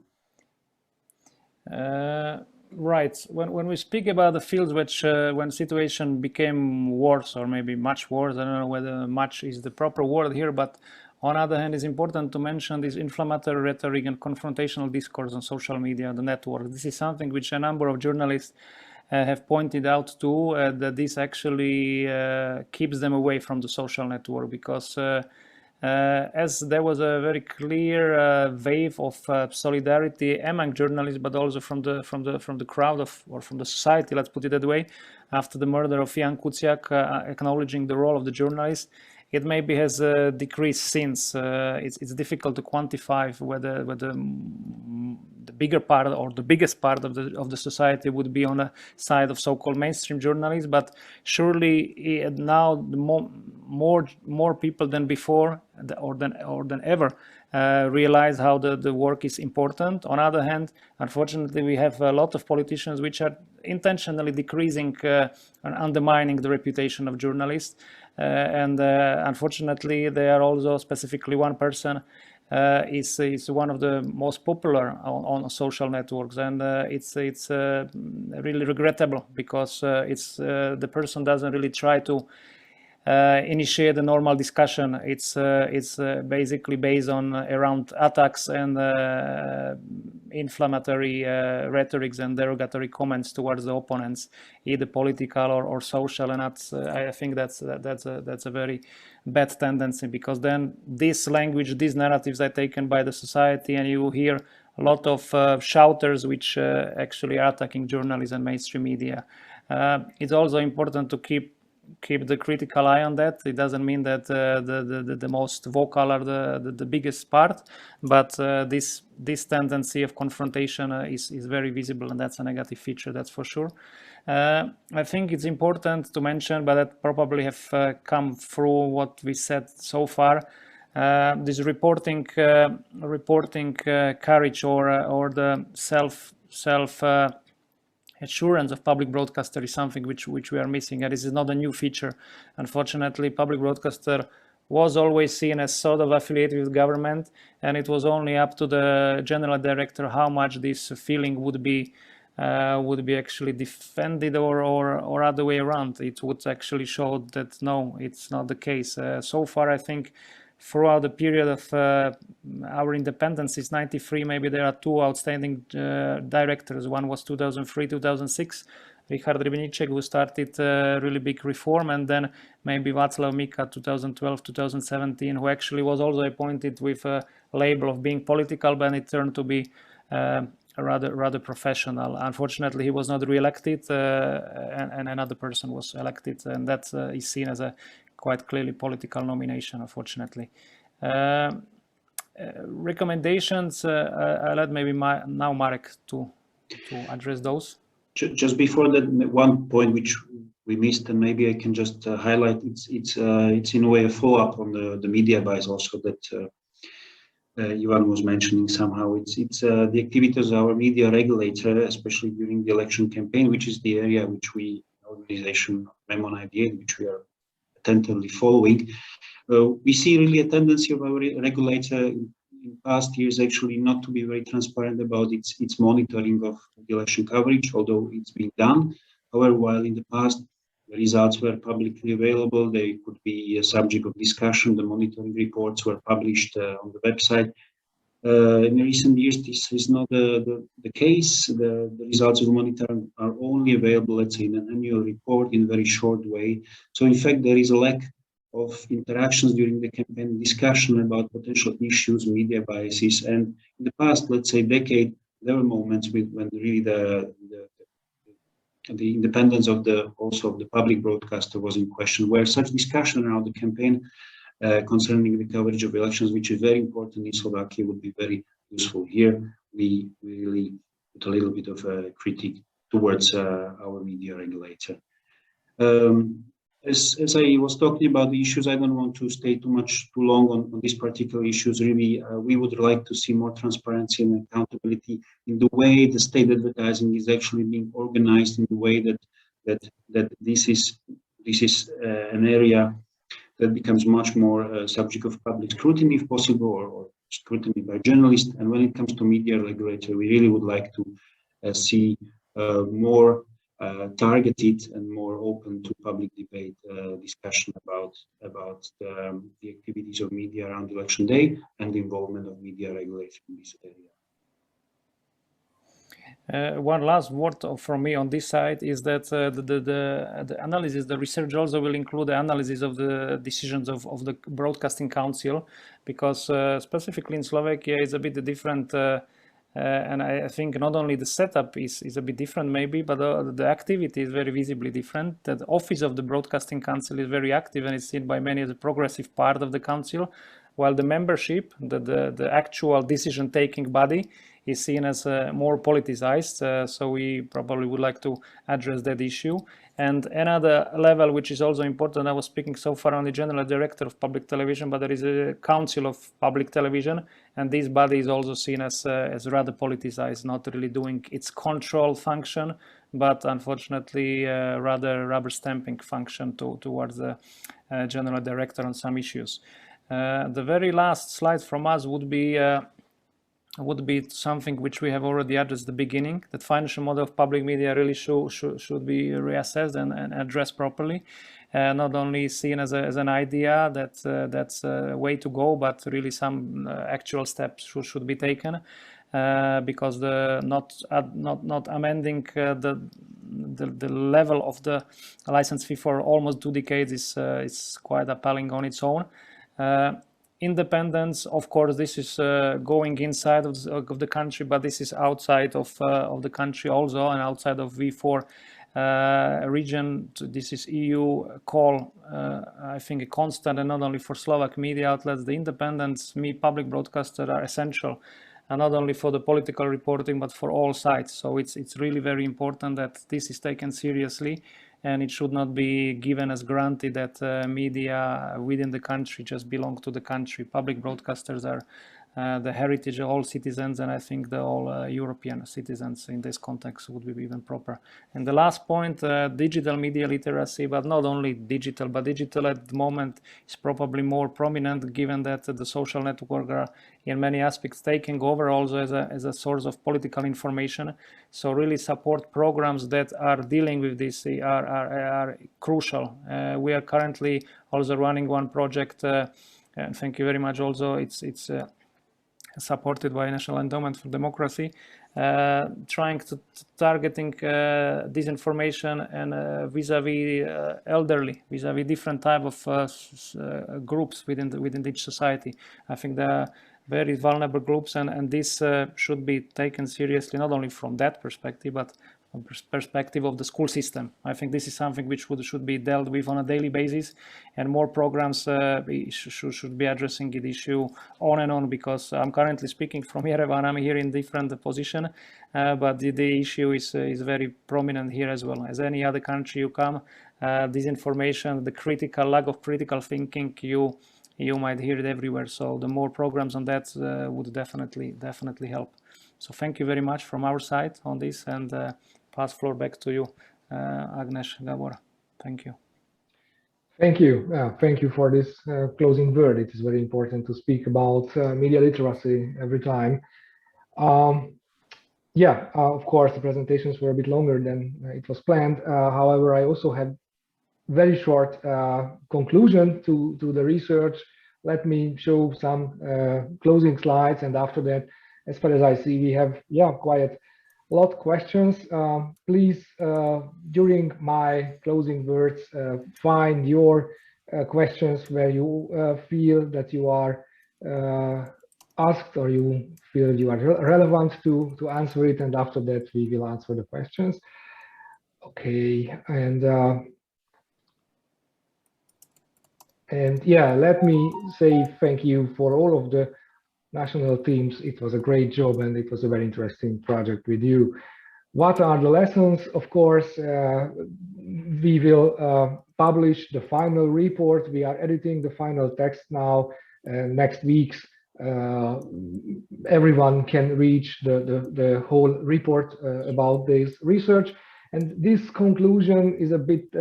Right. When we speak about the fields which when situation became worse, or maybe much worse, I don't know whether much is the proper word here, but on the other hand, it's important to mention this inflammatory rhetoric and confrontational discourse on social media, the network. This is something which a number of journalists have pointed out too, that this actually keeps them away from the social network, because as there was a very clear wave of solidarity among journalists, but also from the crowd or from the society, let's put it that way, after the murder of Jan Kuciak, acknowledging the role of the journalist. It maybe has decreased since. It's difficult to quantify whether the bigger part or the biggest part of the society would be on the side of so-called mainstream journalists, but surely now more people than before or than ever realize how the work is important. On the other hand, unfortunately, we have a lot of politicians which are intentionally decreasing and undermining the reputation of journalists. And unfortunately, they are also specifically one person is one of the most popular on social networks, and it's really regrettable, because the person doesn't really try to initiate a normal discussion. It's basically based on around attacks and inflammatory rhetorics and derogatory comments towards the opponents, either political or social, and I think that's a very bad tendency, because then this language, these narratives are taken by the society, and you hear a lot of shouters which actually are attacking journalists and mainstream media. It's also important to keep keep the critical eye on that. It doesn't mean that the most vocal are the biggest part, but this tendency of confrontation is very visible, and that's a negative feature, that's for sure. I think it's important to mention, but that probably have come through what we said so far. This reporting courage or the self assurance of public broadcaster is something which we are missing, and this is not a new feature. Unfortunately, public broadcaster was always seen as sort of affiliated with government, and it was only up to the general director how much this feeling would be actually defended or other way around. It would actually show that no, it's not the case. So far, I think throughout the period of our independence since '93, maybe there are two outstanding directors. One was 2003-2006, Richard Rybníček, who started really big reform, and then maybe Václav Mika 2012-2017, who actually was also appointed with a label of being political, but it turned to be rather professional. Unfortunately, he was not re-elected, and another person was elected, and that is seen as a quite clearly political nomination, unfortunately. Recommendations, I'll let maybe now Marek to address those. Just before that, one point which we missed, and maybe I can just highlight, it's in a way a follow-up on the media buys also that Ivan was mentioning somehow. It's the activities of our media regulator, especially during the election campaign, which is the area which we, organization Memo 98, which we are attentively following. We see really a tendency of our regulator in past years actually not to be very transparent about its monitoring of the election coverage, although it's been done. However, while in the past the results were publicly available, they could be a subject of discussion, the monitoring reports were published on the website. In recent years, this is not the case. The results of the monitoring are only available, let's say, in an annual report in a very short way. So in fact, there is a lack of interactions during the campaign, discussion about potential issues, media biases. And in the past, let's say, decade, there were moments when really the independence of the public broadcaster was in question, where such discussion around the campaign concerning the coverage of elections, which is very important in Slovakia, would be very useful. Here, we really put a little bit of a critique towards our media regulator. As I was talking about the issues, I don't want to stay too long on these particular issues. Really, we would like to see more transparency and accountability in the way the state advertising is actually being organized, in the way that this is an area that becomes much more subject of public scrutiny, if possible, or scrutiny by journalists. And when it comes to media regulator, we really would like to see more targeted and more open to public debate discussion about the activities of media around election day and the involvement of media regulation in this area. One last word from me on this side is that the analysis, the research also will include the analysis of the decisions of the Broadcasting Council, because specifically in Slovakia it's a bit different, and I think not only the setup is a bit different maybe, but the activity is very visibly different. The office of the Broadcasting Council is very active and is seen by many as a progressive part of the council, while the membership, the actual decision-taking body, is seen as more politicized, so we probably would like to address that issue. And another level which is also important, I was speaking so far on the general director of public television, but there is a council of public television, and this body is also seen as rather politicized, not really doing its control function, but unfortunately rather rubber stamping function towards the general director on some issues. The very last slide from us would be something which we have already addressed at the beginning, that financial model of public media really should be reassessed and addressed properly, not only seen as an idea that's a way to go, but really some actual steps should be taken, because not amending the level of the license fee for almost 2 decades is quite appalling on its own. Independence, of course, this is going inside of the country, but this is outside of the country also, and outside of V4 region. This is EU call, I think, a constant, and not only for Slovak media outlets. The independent public broadcasters are essential, and not only for the political reporting, but for all sides. So it's really very important that this is taken seriously, and it should not be given as granted that media within the country just belong to the country. Public broadcasters are the heritage of all citizens, and I think the all European citizens in this context would be even proper. And the last point, digital media literacy, but not only digital, but digital at the moment is probably more prominent, given that the social networks are in many aspects taking over also as a source of political information. So really support programs that are dealing with this are crucial. We are currently also running one project, and thank you very much also, it's supported by National Endowment for Democracy, trying to targeting disinformation and vis-a-vis elderly, vis-a-vis different type of groups within each society. I think there are very vulnerable groups, and this should be taken seriously, not only from that perspective, but from perspective of the school system. I think this is something which should be dealt with on a daily basis, and more programs should be addressing the issue on and on, because I'm currently speaking from Yerevan. I'm here in different position, but the issue is very prominent here as well. As any other country you come, disinformation, the lack of critical thinking, you might hear it everywhere. So the more programs on that would definitely help. So thank you very much from our side on this, and pass floor back to you, Agnes, Gabor. Thank you. Thank you. Thank you for this closing word. It is very important to speak about media literacy every time. Of course, the presentations were a bit longer than it was planned. However, I also had very short conclusion to the research. Let me show some closing slides, and after that, as far as I see, we have quite a lot of questions. Please, during my closing words, find your questions where you feel that you are asked, or you feel you are relevant to answer it, and after that we will answer the questions. Okay, and let me say thank you for all of the national teams. It was a great job, and it was a very interesting project with you. What are the lessons? Of course, we will publish the final report. We are editing the final text now. Next weeks, everyone can reach the whole report about this research. And this conclusion is a bit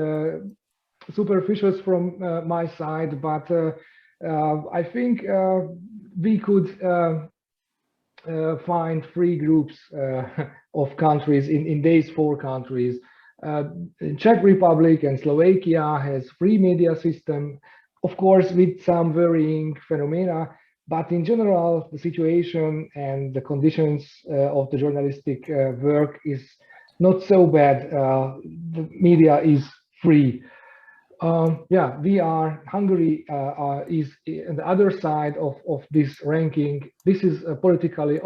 superficial from my side, but I think we could find 3 groups of countries in these 4 countries. Czech Republic and Slovakia has free media system, of course, with some varying phenomena, but in general, the situation and the conditions of the journalistic work is not so bad. The media is free. Hungary is on the other side of this ranking. This is a politically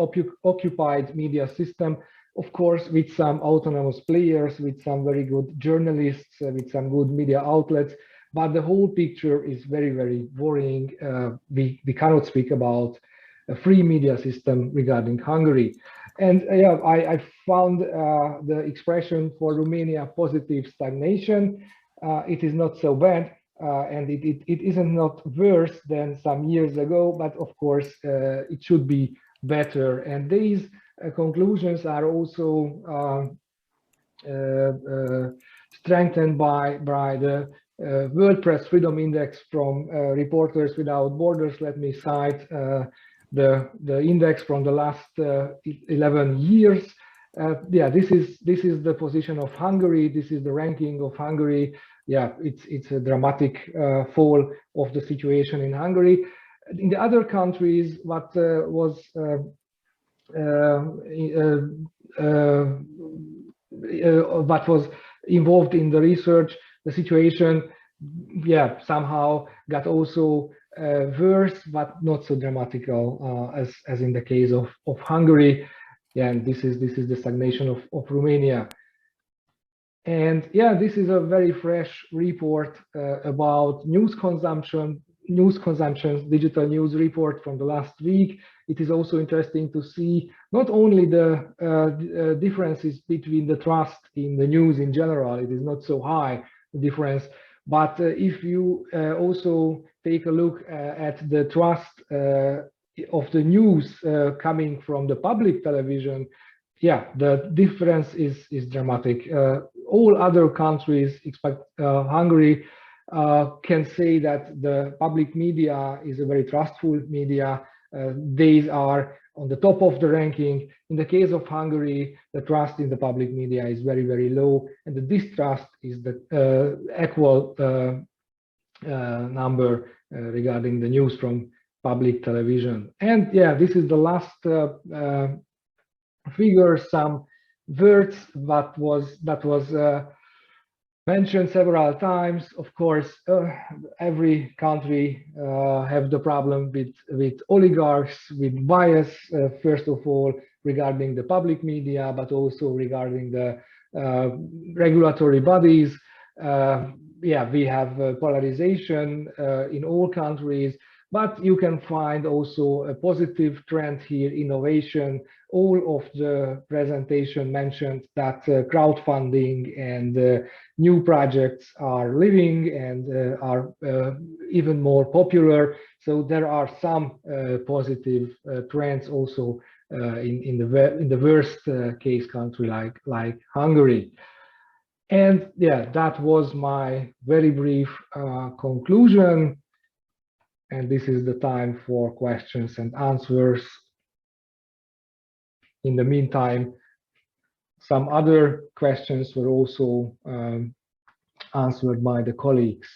occupied media system, of course, with some autonomous players, with some very good journalists, with some good media outlets, but the whole picture is very, very worrying. We cannot speak about a free media system regarding Hungary. And I found the expression for Romania, positive stagnation. It is not so bad, and it isn't not worse than some years ago, but of course it should be better. And these conclusions are also strengthened by the World Press Freedom Index from Reporters Without Borders. Let me cite the index from the last 11 years. This is the position of Hungary. This is the ranking of Hungary. It's a dramatic fall of the situation in Hungary. In the other countries, what was involved in the research, the situation, somehow got also worse, but not so dramatical as in the case of Hungary. And this is the stagnation of Romania. And yeah, this is a very fresh report about news consumption, digital news report from the last week. It is also interesting to see not only the differences between the trust in the news in general, it is not so high, the difference, but if you also take a look at the trust of the news coming from the public television, yeah, the difference is dramatic. All other countries, except Hungary, can say that the public media is a very trustful media. They are on the top of the ranking. In the case of Hungary, the trust in the public media is very, very low, and the distrust is the equal number regarding the news from public television. And yeah, this is the last figure, some words that was mentioned several times. Of course, every country have the problem with oligarchs, with bias, first of all, regarding the public media, but also regarding the regulatory bodies. Yeah, we have polarization in all countries, but you can find also a positive trend here, innovation. All of the presentation mentioned that crowdfunding and new projects are living and are even more popular. So there are some positive trends also in the worst case country like Hungary. And yeah, that was my very brief conclusion. And this is the time for questions and answers. In the meantime, some other questions were also answered by the colleagues.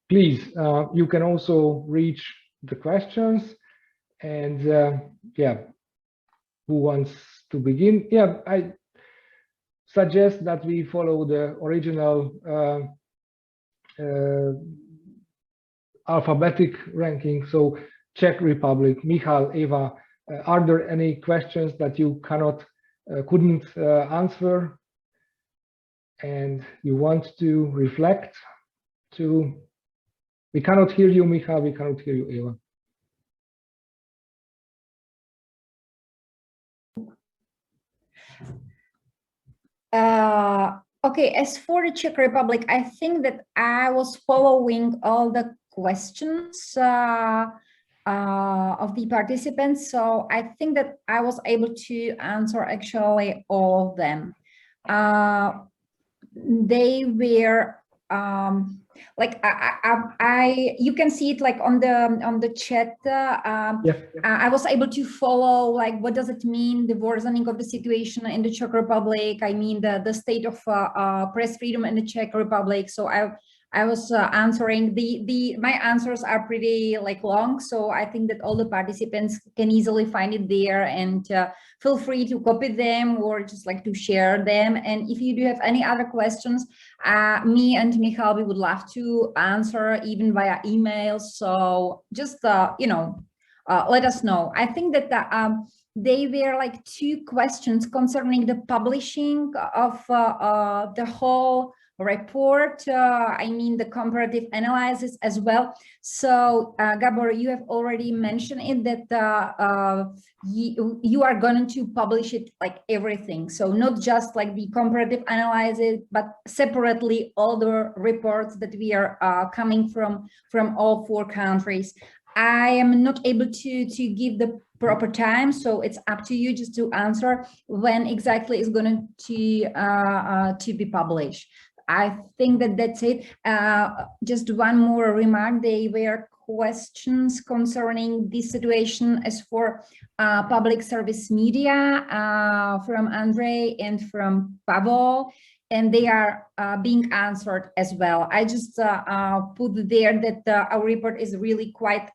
Please, you can also reach the questions. And yeah, who wants to begin? Yeah, I suggest that we follow the original alphabetic ranking. So Czech Republic, Michal, Eva, are there any questions that you couldn't answer and you want to reflect to? We cannot hear you, Michal, we cannot hear you, Eva. Okay, as for the Czech Republic, I think that I was following all the questions of the participants, so I think that I was able to answer actually all of them. They were like you can see it like on the chat. I was able to follow like what does it mean, the worsening of the situation in the Czech Republic. I mean the state of press freedom in the Czech Republic. So I was answering my answers are pretty like long, so I think that all the participants can easily find it there, and feel free to copy them or just like to share them. And if you do have any other questions, me and Michal, we would love to answer even via email. So just you know, let us know. I think that they were like two questions concerning the publishing of the whole report. I mean the comparative analysis as well. So Gabor, you have already mentioned it that you are going to publish it like everything, so not just like the comparative analysis, but separately all the reports that we are coming from all 4 countries. I am not able to give the proper time, so it's up to you just to answer when exactly is going to be published. I think that that's it. Just one more remark. They were questions concerning this situation as for public service media from Andrei and from Pavel, and they are being answered as well. I just put there that our report is really quite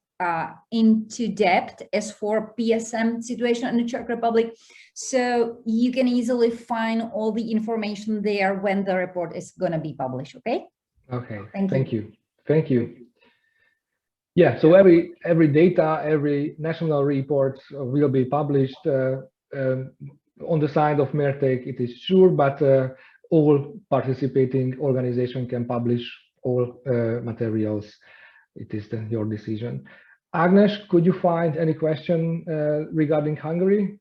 into depth as for PSM situation in the Czech Republic. So you can easily find all the information there when the report is going to be published. Okay. Okay. Thank you. Thank you. Yeah. So every data, every national report will be published on the side of Mertek. It is sure, but all participating organizations can publish all materials. It is your decision. Agnes, could you find any question regarding Hungary?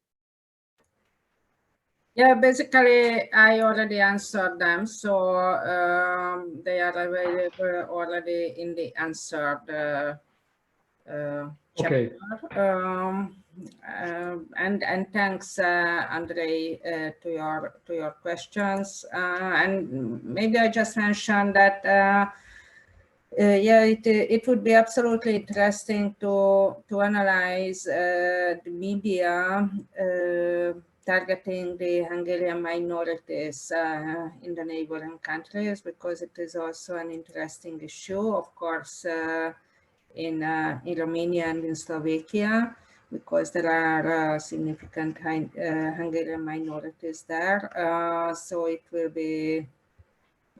Yeah, basically, I already answered them, so they are available already in the answered chapter. Okay. And thanks, Andrei, to your questions. And maybe I just mentioned that yeah, it would be absolutely interesting to analyze the media targeting the Hungarian minorities in the neighboring countries, because it is also an interesting issue, of course, in Romania and in Slovakia, because there are significant Hungarian minorities there. So it will be,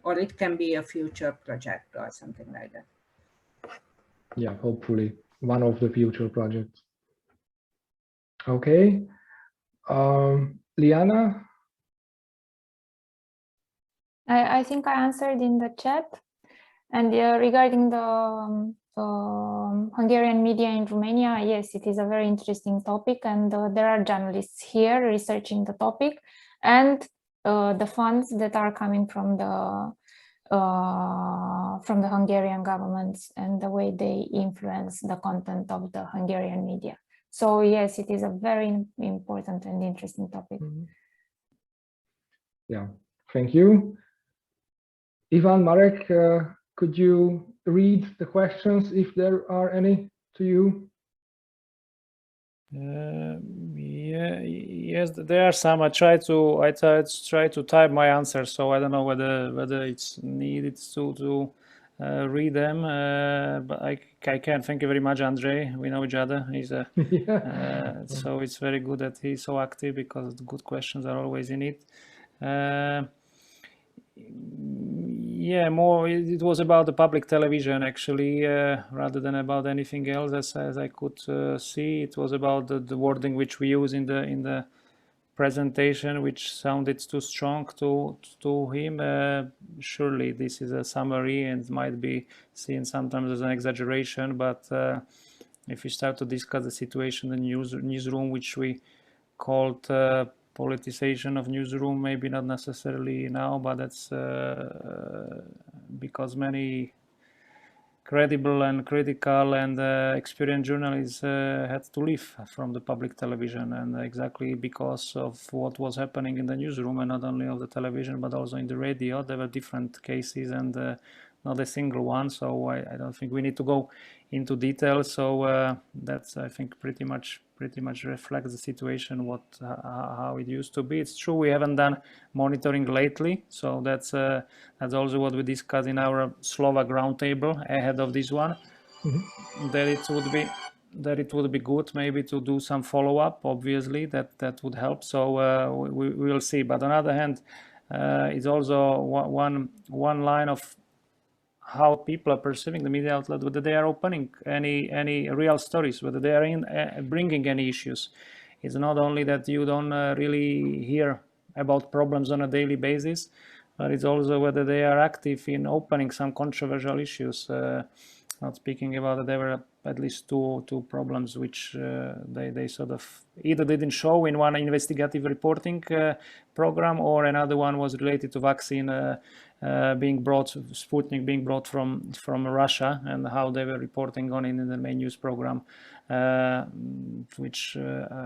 or it can be, a future project or something like that. Yeah, hopefully one of the future projects. Okay. Liana? I think I answered in the chat. And regarding the Hungarian media in Romania, yes, it is a very interesting topic, and there are journalists here researching the topic, and the funds that are coming from the Hungarian government and the way they influence the content of the Hungarian media. So yes, it is a very important and interesting topic. Yeah, thank you. Ivan, Marek, could you read the questions if there are any to you? Yeah, yes, there are some. I try to type my answers, so I don't know whether it's needed to read them, but I can. Thank you very much, Andrei. We know each other. He's so it's very good that he's so active, because the good questions are always in it. Yeah, more it was about the public television, actually, rather than about anything else. As I could see, it was about the wording which we use in the presentation, which sounded too strong to him. Surely this is a summary and might be seen sometimes as an exaggeration, but if we start to discuss the situation in the newsroom, which we called politicization of newsroom, maybe not necessarily now, but that's because many credible and critical and experienced journalists had to leave from the public television, and exactly because of what was happening in the newsroom, and not only of the television but also in the radio. There were different cases and not a single one, so I don't think we need to go into details. So that's, I think, pretty much reflects the situation, how it used to be. It's true we haven't done monitoring lately, so that's also what we discussed in our Slovak roundtable ahead of this one. That it would be good maybe to do some follow-up. Obviously, that would help. So we will see. But on the other hand, it's also one line of how people are perceiving the media outlet, whether they are opening any real stories, whether they are bringing any issues. It's not only that you don't really hear about problems on a daily basis, but it's also whether they are active in opening some controversial issues. Not speaking about that, there were at least two problems which they sort of either didn't show in one investigative reporting program, or another one was related to vaccine Sputnik being brought from Russia, and how they were reporting on it in the main news program, which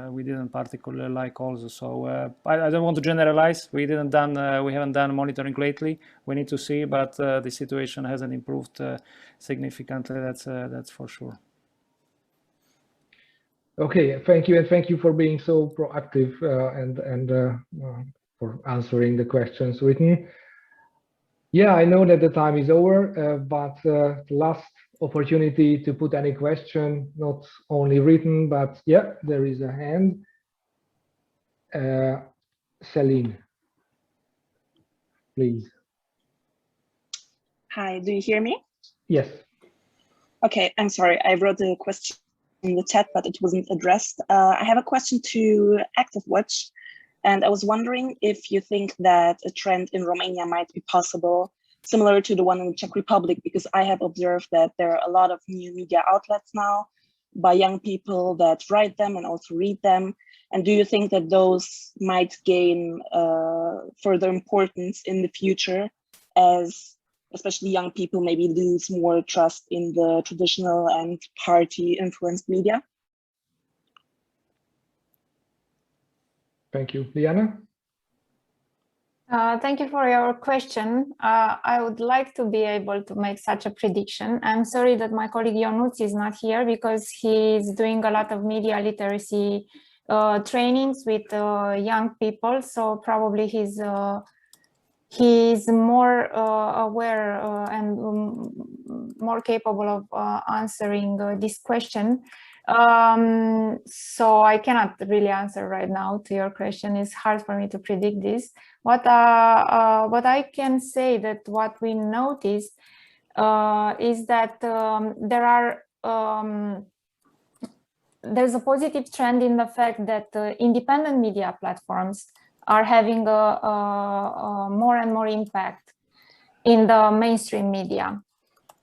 we didn't particularly like also. So I don't want to generalize. We haven't done monitoring lately. We need to see, but the situation hasn't improved significantly. That's for sure. Okay, thank you, and thank you for being so proactive and for answering the questions written. Yeah, I know that the time is over, but the last opportunity to put any question, not only written, but yeah, there is a hand. Celine, please. Hi, do you hear me? Yes. Okay, I'm sorry, I wrote the question in the chat, but it wasn't addressed. I have a question to ActiveWatch. And I was wondering if you think that a trend in Romania might be possible, similar to the one in the Czech Republic, because I have observed that there are a lot of new media outlets now by young people that write them and also read them. And do you think that those might gain further importance in the future, as especially young people maybe lose more trust in the traditional and party influenced media? Thank you. Liana? Thank you for your question. I would like to be able to make such a prediction. I'm sorry that my colleague Ionuț is not here because he's doing a lot of media literacy trainings with young people. So probably he's more aware and more capable of answering this question. So I cannot really answer right now to your question. It's hard for me to predict this. What I can say that what we noticed is that there's a positive trend in the fact that independent media platforms are having a more and more impact in the mainstream media.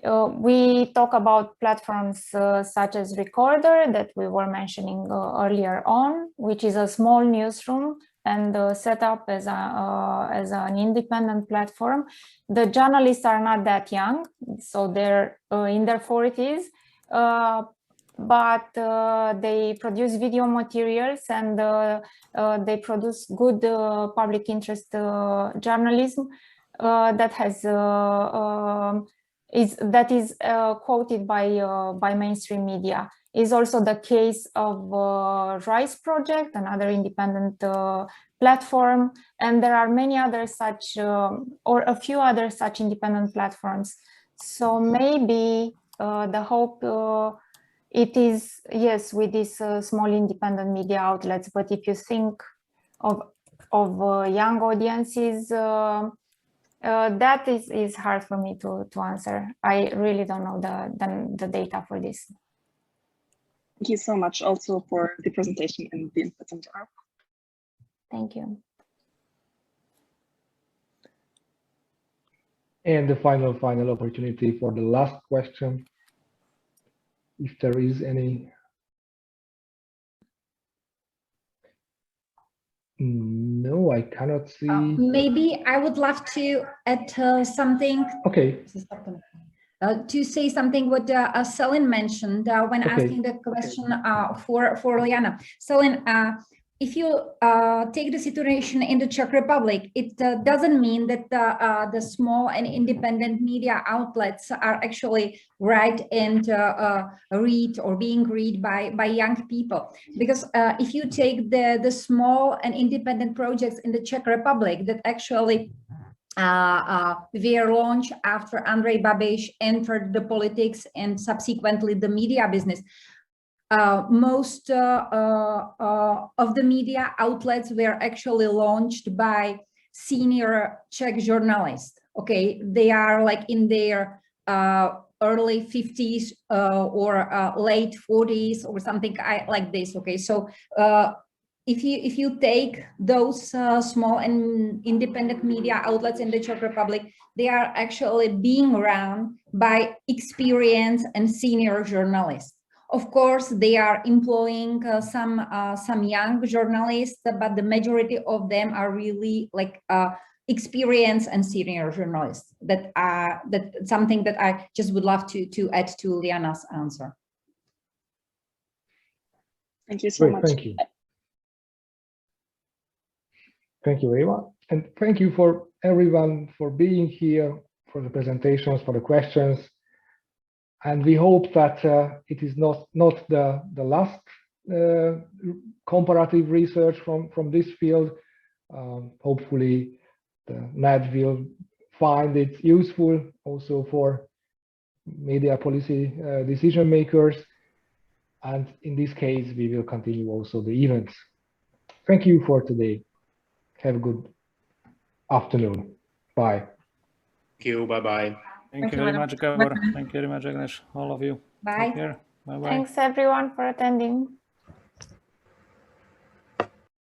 We talk about platforms such as Recorder that we were mentioning earlier on, which is a small newsroom and set up as an independent platform. The journalists are not that young, so they're in their 40s, but they produce video materials and they produce good public interest journalism that is quoted by mainstream media. Is also the case of Rise Project, another independent platform, and there are many other such, or a few other such independent platforms. So maybe the hope it is, yes, with these small independent media outlets, but if you think of young audiences, that is hard for me to answer. I really don't know the data for this. Thank you so much also for the presentation and the inputs into our. Thank you. And the final opportunity for the last question, if there is any. No, I cannot see. Maybe I would love to add something. Okay. To say something what Selin mentioned when asking the question for Liana. Selin, if you take the situation in the Czech Republic, it doesn't mean that the small and independent media outlets are actually read and read or being read by young people. Because if you take the small and independent projects in the Czech Republic that actually were launched after Andrej Babiš entered the politics and subsequently the media business. Most of the media outlets were actually launched by senior Czech journalists. Okay, they are like in their early 50s or late 40s or something like this. Okay, so if you take those small and independent media outlets in the Czech Republic, they are actually being run by experienced and senior journalists. Of course, they are employing some young journalists, but the majority of them are really like experienced and senior journalists. That's something that I just would love to add to Liana's answer. Thank you so much. Thank you. Thank you, Eva. And thank you for everyone for being here, for the presentations, for the questions. And we hope that it is not the last comparative research from this field. Hopefully, the NED will find it useful also for media policy decision makers. And in this case, we will continue also the events. Thank you for today. Have a good afternoon. Bye. Thank you. Bye-bye. Thank you very much, Gabor. Thank you very much, Agnes, all of you. Bye. Take care. Bye-bye. Thanks everyone for attending.